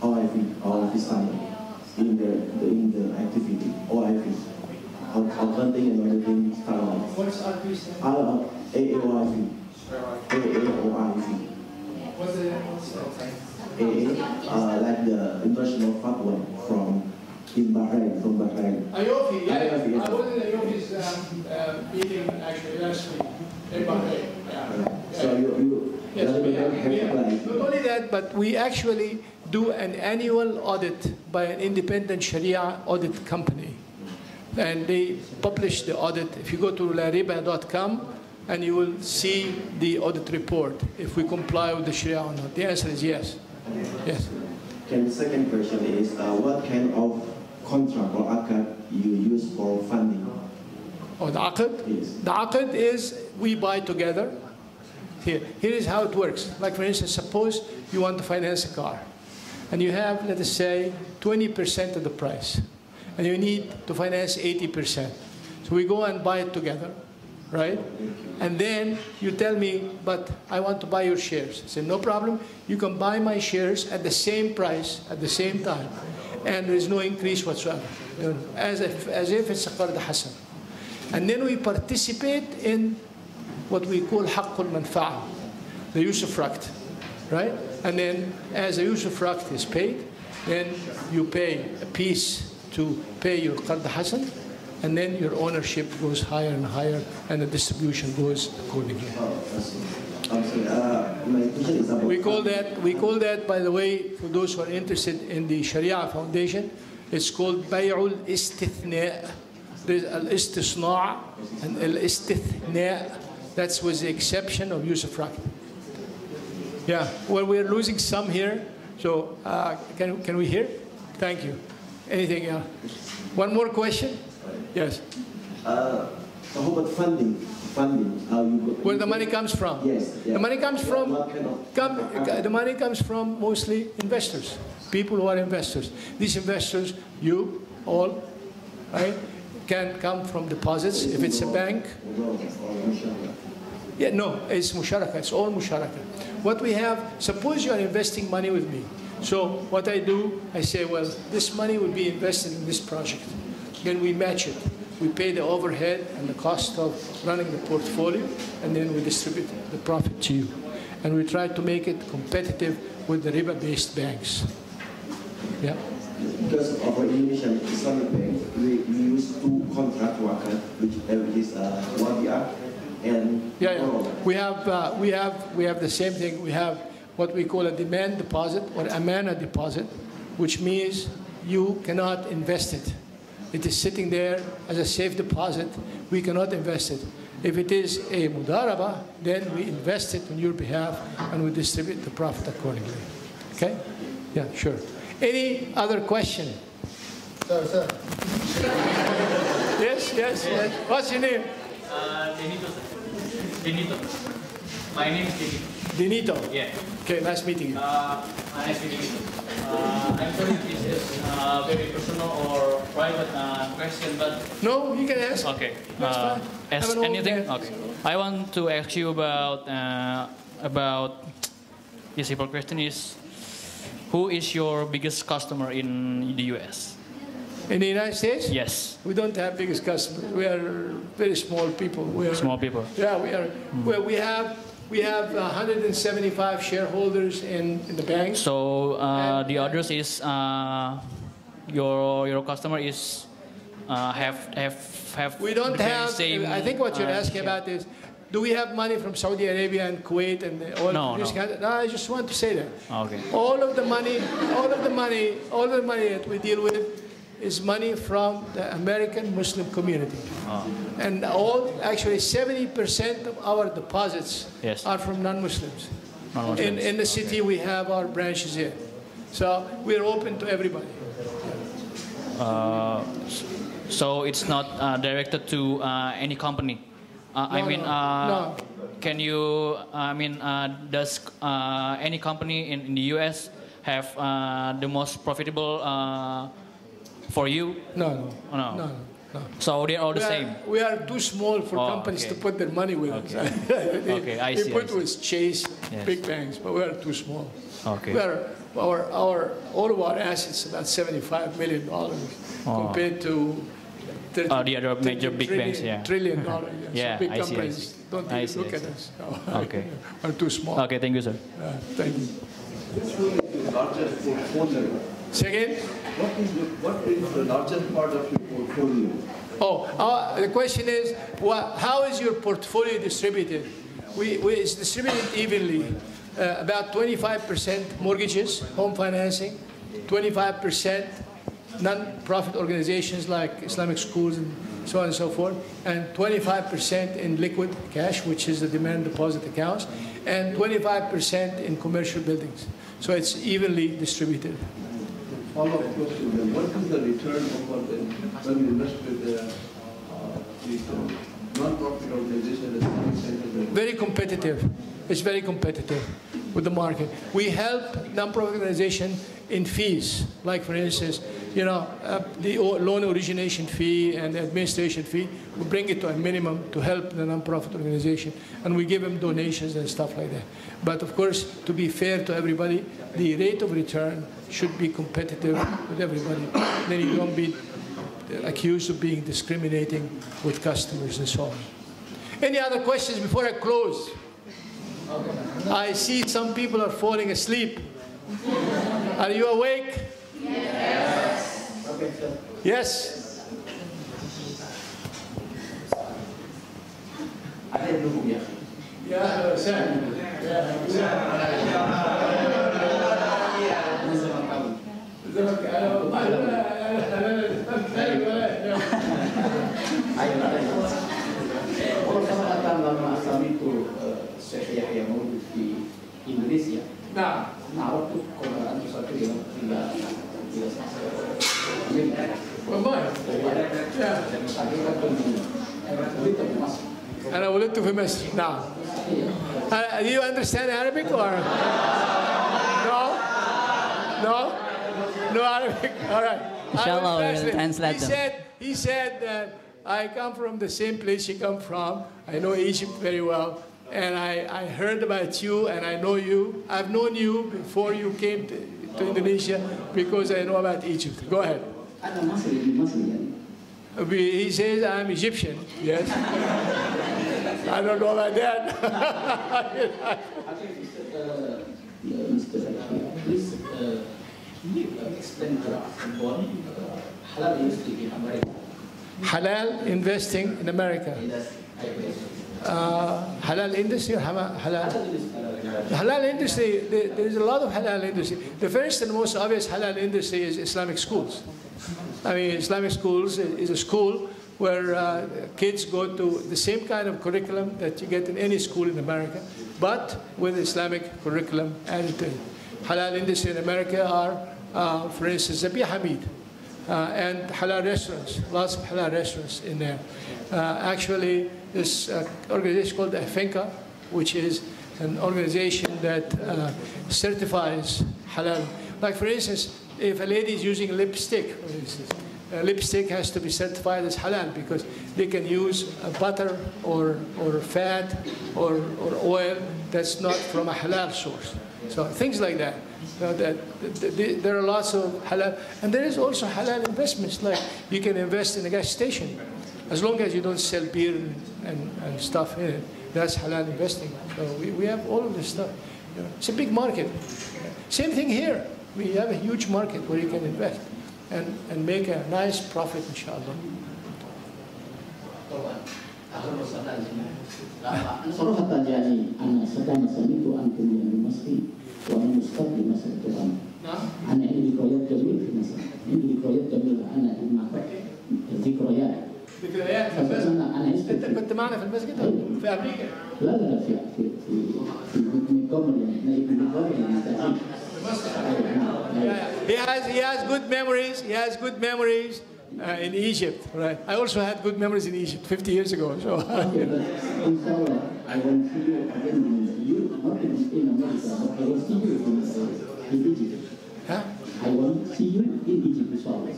OIV standard in the activity. OIV. Accounting and auditing standards. What's RP standard? AAOIV. What's that? Like the international fatwa from Bahrain. IOFI, yeah. IOFI, yes. I was in IOFI's meeting actually last week in Bahrain. Yeah. So you Yes, have applied. not only that, but we actually do an annual audit by an independent Sharia audit company. And they publish the audit. If you go to lariba.com, and you will see the audit report, if we comply with the Sharia or not. The answer is yes. Yes. And the second question is, what kind of contract or akad you use for funding? Oh, the aqd? Yes. The aqd is we buy together. Here is how it works. Like for instance, suppose you want to finance a car, and you have, let us say, 20% of the price, and you need to finance 80%. So we go and buy it together, right? And then you tell me, but I want to buy your shares. I say, no problem. You can buy my shares at the same price at the same time, and there is no increase whatsoever, as if it's a qard hasan. And then we participate in what we call haqqul manfa'a, the usufruct, right? And then as the usufruct is paid, then you pay a piece to pay your qard hasan, and then your ownership goes higher and higher, and the distribution goes accordingly. My question is about... We call that, by the way, for those who are interested in the Sharia Foundation, it's called Baitul Istithna'. There's al-istisna' and al-istithna'. That's with the exception of usufruct. Yeah, well, we're losing some here, so can we hear? Thank you. Anything else? One more question? Yes. So how about funding? Where the money comes from? Yes. Yeah. The money comes from the money comes from mostly investors, people who are investors. These investors, you all, right, can come from deposits if it's a bank. Yeah, no, it's musharaka. It's all musharaka. What we have, suppose you are investing money with me. So what I do, I say, well, this money will be invested in this project. Then we match it. We pay the overhead and the cost of running the portfolio, and then we distribute the profit to you. And we try to make it competitive with the riba-based banks. Yeah. Because of our Indonesian Islamic Bank, we use two contract workers, which is Waqf and we have the same thing. We have what we call a demand deposit or amana deposit, which means you cannot invest it. It is sitting there as a safe deposit. We cannot invest it. If it is a mudaraba, then we invest it on your behalf and we distribute the profit accordingly. Okay? Yeah, sure. Any other question? Sir. Yes. What's your name? Denito. My name is Denito. Yeah. Okay, nice meeting you. Nice meeting you. I'm sorry if this is very personal or private question, but... No, you can ask. Okay. Ask anything? Okay. I want to ask you about the simple question is, who is your biggest customer in the US? In the United States? Yes. We don't have biggest customers. We are very small people. Small people. Yeah, we are. Well, we have 175 shareholders in the bank. So the others is your customer is have. We don't have. Same, I think what you're asking about is, do we have money from Saudi Arabia and Kuwait and all this kind of? No, I just want to say that. Okay. All of the money that we deal with is money from the American Muslim community. And actually 70% of our deposits are from non-Muslims. In the city we have our branches here. So we're open to everybody. So it's not directed to any company? No. Can you, does any company in the US have the most profitable for you? No. So they're all the same? We are too small for companies to put their money with us. I see. They put with Chase, big banks, but we are too small. Okay. We are, all of our assets about $75 million compared to the other major big banks, $trillion. Yeah, so big I companies see. don't even look at us. Okay. We're too small. Okay, thank you, sir. Thank you. Second? What is the largest part of your portfolio? The question is, how is your portfolio distributed? It's distributed evenly. About 25% mortgages, home financing, 25% non-profit organizations like Islamic schools and so on and so forth, and 25% in liquid cash, which is the demand deposit accounts, and 25% in commercial buildings. So it's evenly distributed. Follow-up question then. What is the return when you invest with the non-profit organization? Very competitive. It's very competitive with the market. We help non-profit organization in fees, like for instance, the loan origination fee and the administration fee. We bring it to a minimum to help the non-profit organization, and we give them donations and stuff like that. But of course, to be fair to everybody, the rate of return should be competitive with everybody. Then you don't be accused of being discriminating with customers and so on. Any other questions before I close? I see some people are falling asleep. Are you awake? Yes. Yes. Syekh Yahia maulud di Indonesia. Nah, waktu antum satu dia tidak أنا ولدت في مصر. نعم. Do you understand Arabic or no? No? No Arabic. All right. Inshallah, we will translate them. He said that I come from the same place you come from. I know Egypt very well. And I heard about you, and I know you. I've known you before you came to Indonesia because I know about Egypt. Go ahead. He says I'm Egyptian. Yes. I don't know about that. Please explain to us about halal investing in America. Halal investing in America. Halal industry or halal? Halal industry, there is a lot of halal industry. The first and most obvious halal industry is Islamic schools. I mean, Islamic schools is a school where kids go to the same kind of curriculum that you get in any school in America, but with Islamic curriculum added to it. Halal industry in America are, for instance, Zabi Hamid, and halal restaurants, lots of halal restaurants in there. Actually, this organization called Infaq, which is an organization that certifies halal. Like for instance, if a lady is using lipstick, for instance, lipstick has to be certified as halal because they can use butter or fat or oil that's not from a halal source. So things like that. There are lots of halal, and there is also halal investments. Like you can invest in a gas station, as long as you don't sell beer and stuff in it. That's halal investing. So we have all of this stuff. It's a big market. Same thing here. We have a huge market where you can invest and make a nice profit, inshallah. صراحة يعني أنا سكان سميت أنتم يعني مصري وأنا مستقبل مثلا كده أنا عندي ذكريات جميلة في مصر عندي ذكريات جميلة أنا ذكريات ذكريات في المسجد. أنت كنت معنا في المسجد في أمريكا؟ لا لا لا في ميكومر يعني He has good memories. He has good memories in Egypt, right? I also had good memories in Egypt 50 years ago. So. I want to see you again. You not in America, but I want to see you in Egypt. Huh? I want to see you in Egypt as well.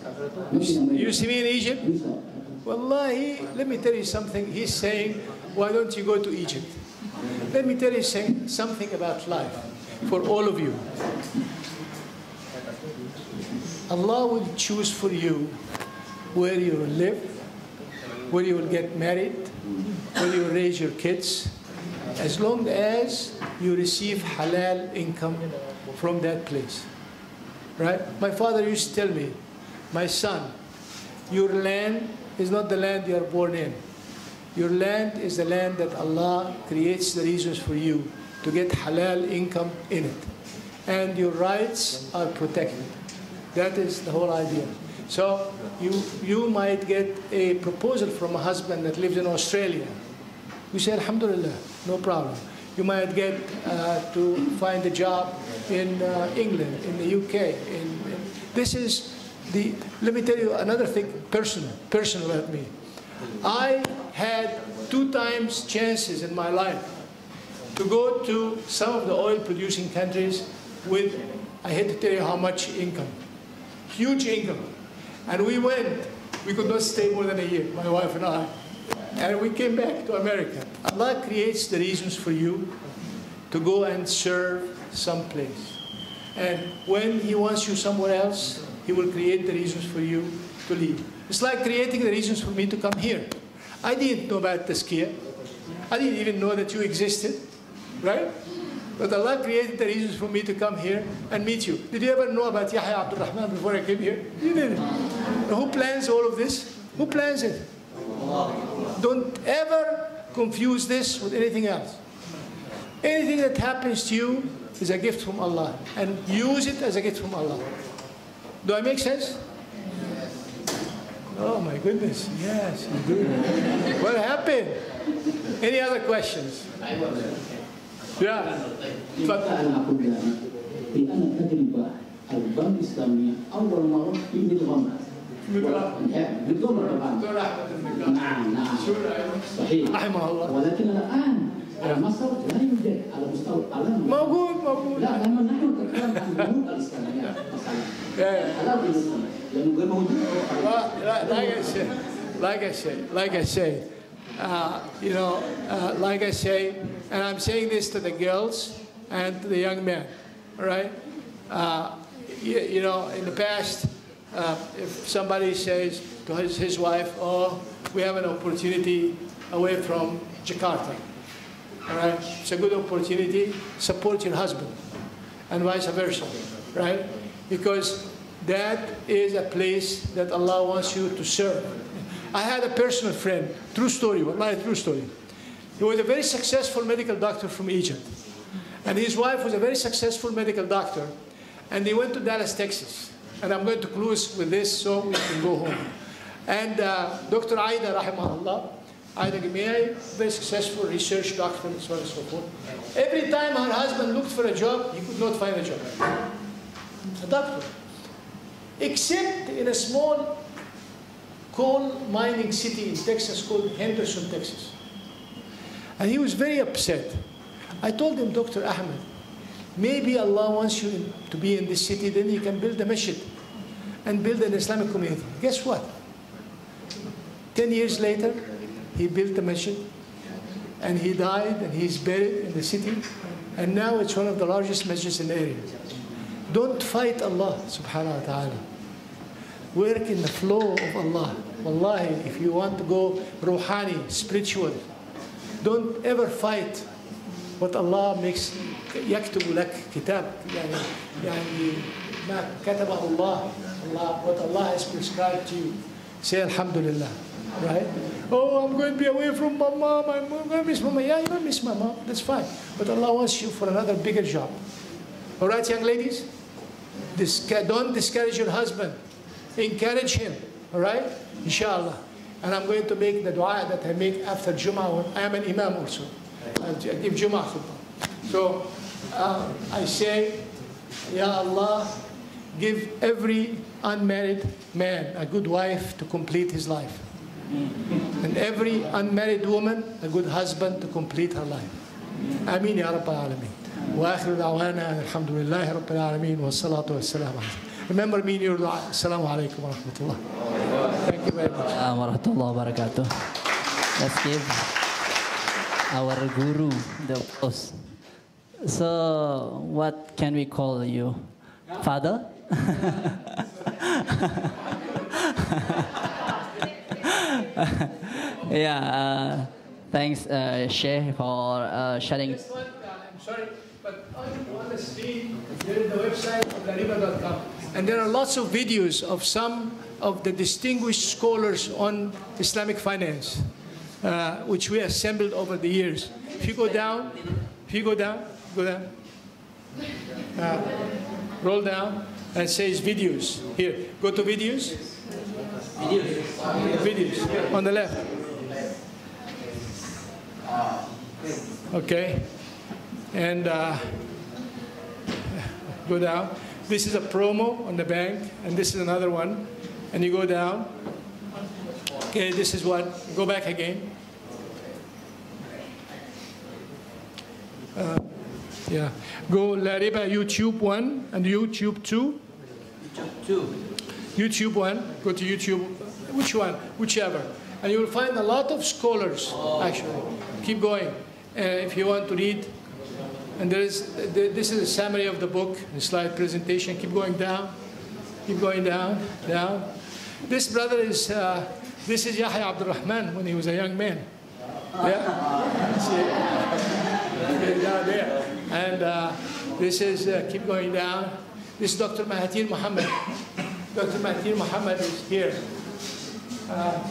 You see me in Egypt? Wallahi, let me tell you something. He's saying, why don't you go to Egypt? Let me tell you something about life for all of you. Allah will choose for you where you will live, where you will get married, where you will raise your kids, as long as you receive halal income from that place. Right? My father used to tell me, my son, your land is not the land you are born in. Your land is the land that Allah creates the reasons for you to get halal income in it. And your rights are protected. That is the whole idea. So you might get a proposal from a husband that lives in Australia. You say, Alhamdulillah, no problem. You might get to find a job in England, in the UK. This is let me tell you another thing, personal about me. I had 2 times chances in my life to go to some of the oil-producing countries with, I hate to tell you how much income. Huge income. And we went. We could not stay more than a year, my wife and I. And we came back to America. Allah creates the reasons for you to go and serve someplace. And when He wants you somewhere else, He will create the reasons for you to leave. It's like creating the reasons for me to come here. I didn't know about Tazkia. I didn't even know that you existed, right? But Allah created the reasons for me to come here and meet you. Did you ever know about Yahia Abdul Rahman before I came here? You didn't. Who plans all of this? Who plans it? Don't ever confuse this with anything else. Anything that happens to you is a gift from Allah, and use it as a gift from Allah. Do I make sense? Oh my goodness, yes, you do. What happened? Any other questions? Yeah. But أنا أقول في أنا تجربة البنك الإسلامي أول مرة في بالغمرة. بالغمرة طبعا. نعم صحيح. رحمه الله. ولكن الآن مصر لا يوجد على مستوى العالم. موجود. لا لما نحن نتكلم عن البنوك الإسلامية مثلا. Like I say, like I say, and I'm saying this to the girls and to the young men, all right? In the past, if somebody says to his wife, oh, we have an opportunity away from Jakarta, all right? It's a good opportunity, support your husband, and vice versa, right? Because that is a place that Allah wants you to serve. I had a personal friend, true story, wallahi, true story. He was a very successful medical doctor from Egypt. And his wife was a very successful medical doctor. And they went to Dallas, Texas. And I'm going to close with this so we can go home. And Dr. Aida, rahimahullah, Aida Gimei, very successful research doctor and so on and so forth. Every time her husband looked for a job, he could not find a job. A doctor. Except in a small coal mining city in Texas called Henderson, Texas. And he was very upset. I told him, Dr. Ahmed, maybe Allah wants you to be in this city, then you can build a masjid and build an Islamic community. Guess what? 10 years later, he built a masjid and he died and he's buried in the city. And now it's one of the largest masjids in the area. Don't fight Allah subhanahu wa ta'ala. Work in the flow of Allah. Wallahi, if you want to go ruhani, spiritual, don't ever fight what Allah makes. يكتب لك كتاب يعني ما كتبه الله. What Allah has prescribed to you. Say Alhamdulillah, right? Oh, I'm going to be away from my mom. I'm going to miss mama. Yeah, you're going to miss my mom. That's fine. But Allah wants you for another bigger job. All right, young ladies? Don't discourage your husband. Encourage him. All right? Inshallah. And I'm going to make the dua that I make after Jum'ah. I am an imam also. I give Jum'ah khutbah. So I say, Ya Allah, give every unmarried man a good wife to complete his life. And every unmarried woman a good husband to complete her life. Ameen ya Rabbal Alameen. Wa akhiru da'wana alhamdulillahi Rabbil Alameen wa salatu wa salam. Remember me in your dua. Assalamu alaikum wa rahmatullah. Thank you very much. Wa rahmatullahi wa barakatuh. Let's give our guru the applause. So, what can we call you? Father? Yeah, thanks, Sheikh, for sharing. I'm sorry, but on the screen, there is the website of Lariba.com. And there are lots of videos of some of the distinguished scholars on Islamic finance, which we assembled over the years. If you go down, go down, roll down, and it says videos. Here, go to videos. Videos, on the left. Okay, and go down. This is a promo on the bank, and this is another one. And you go down. Okay, this is what, go back again. Yeah, go Lariba YouTube 1 and YouTube 2. YouTube 1, go to YouTube, which one, whichever. And you will find a lot of scholars, actually. Keep going. If you want to read, and this is a summary of the book, the slide presentation. Keep going down, down. This brother is, this is Yahia Abdul Rahman when he was a young man. Yeah? See? Down there. And this is, keep going down. This is Dr. Mahathir Mohamad. Dr. Mahathir Mohamad is here.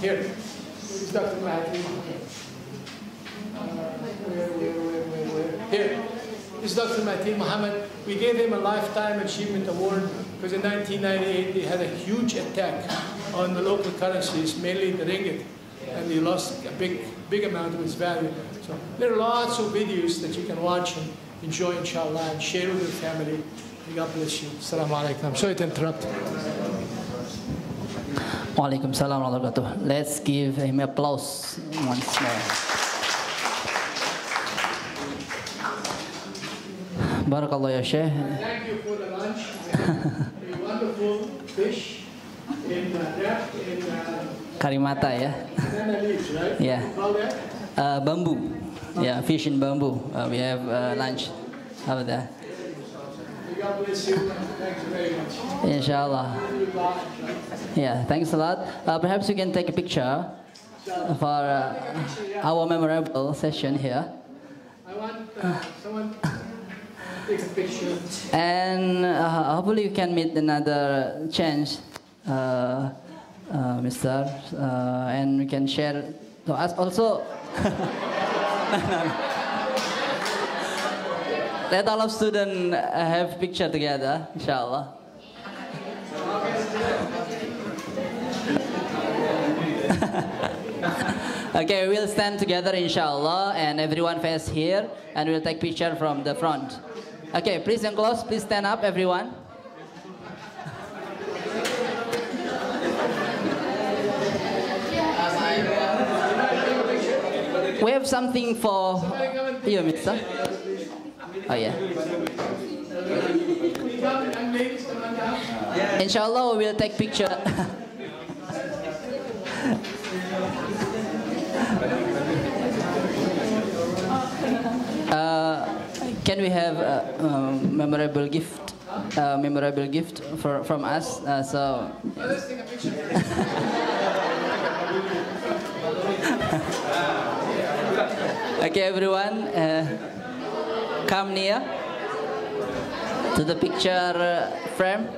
Here. This is Dr. Mahathir Mohamad. Where? Here. This is Dr. Mahathir Mohamad. We gave him a Lifetime Achievement Award because in 1998 they had a huge attack on the local currencies, mainly the ringgit, and he lost a big amount of its value. So there are lots of videos that you can watch and enjoy, inshallah, and share with your family. May God bless you. Assalamu alaikum. I'm sorry to interrupt. Wa alaikum salam wa rahmatullah. Let's give him applause once more. Barakallah ya Sheikh. Thank you for the lunch. A wonderful fish in Karimata ya. banana leaves, right? Yeah. How that? Bamboo. Yeah, fish in bamboo. We have lunch over there. May God bless you. Thank you very much. Inshallah. Yeah, thanks a lot. Perhaps you can take a picture for our memorable session here. I want someone to take a picture. And hopefully you can meet another chance, Mr. And we can share to us also. Let all of students have picture together, inshallah. Okay, we'll stand together, inshallah, and everyone face here, and we'll take picture from the front. Okay, please enclose, please stand up, everyone. We have something for you, Mister. Oh yeah. Inshallah, we will take picture. Can we have a memorable gift? Memorable gift from us. So. Let's take a picture. Okay, everyone, come near to the picture frame.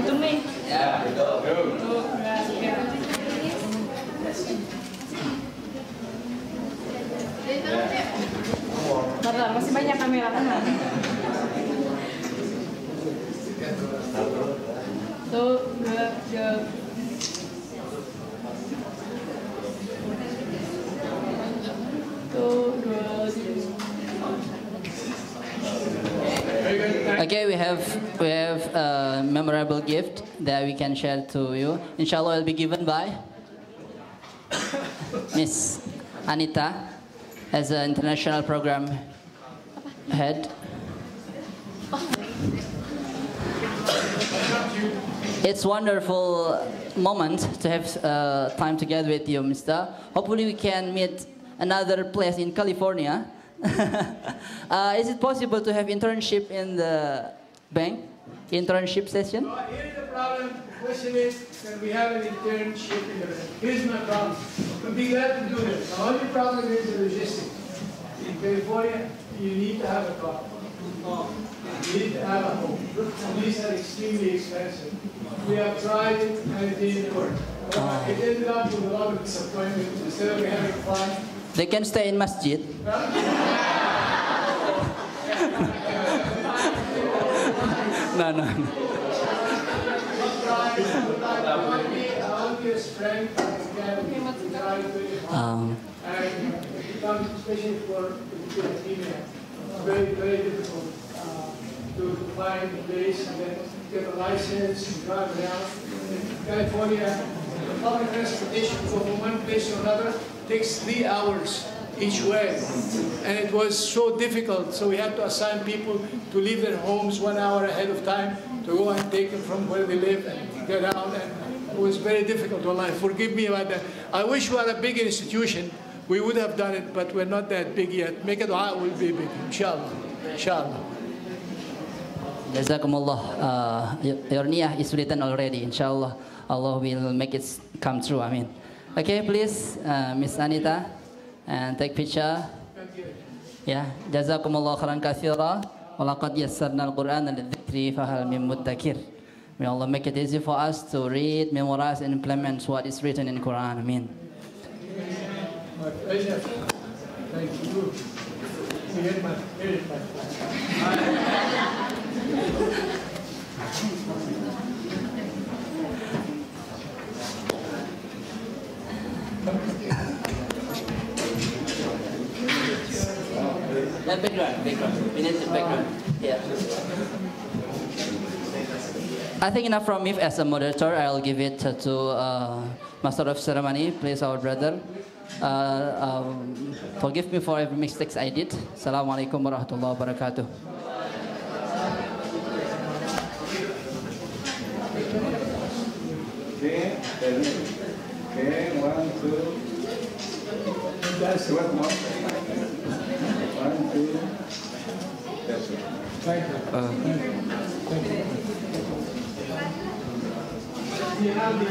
To me. Yeah. kamera kanan. Tuh, Okay, we have a memorable gift that we can share to you. Inshallah, it will be given by Miss Anita as an international program head. It's wonderful moment to have time together with you, Mr. Hopefully we can meet another place in California. Is it possible to have internship in the bank? Internship session? Here's the problem. The question is, can we have an internship in the bank? Here's my problem. I'd be glad to do this. The only problem is the logistics. In California, you need to have a car. You need to have a home. And these are extremely expensive. We have tried it and it didn't work. It ended up with a lot of disappointment. Instead of having fun, they can stay in masjid. No. Especially for female, very, very difficult to find a place and then get a license and drive around. In California, the public transportation to go from one place to another takes 3 hours each way. And it was so difficult, so we had to assign people to leave their homes 1 hour ahead of time to go and take them from where they live and get out. And it was very difficult online. Forgive me about that. I wish we were a big institution. We would have done it, but we're not that big yet. Make it dua, we'll be big, inshallah. Inshallah. Jazakumullah. Your niyah is written already. Inshallah, Allah will make it come true. I mean. Okay, please, Miss Anita, and take picture. Yeah, Jazakumullah khairan katsira. Walaqad yassarna al-Qur'ana lidh-dhikri fahal min muddakir. May Allah make it easy for us to read, memorize, and implement what is written in Quran. Amen. My pleasure. Thank you. Background. We need the background. Yeah. I think enough from me as a moderator. I'll give it to Master of Ceremony. Please, our brother. Forgive me for every mistakes I did. Assalamualaikum warahmatullahi wabarakatuh. Okay, 1, 2. That's what more. 1, 2. That's it. Thank you. Thank you. You have the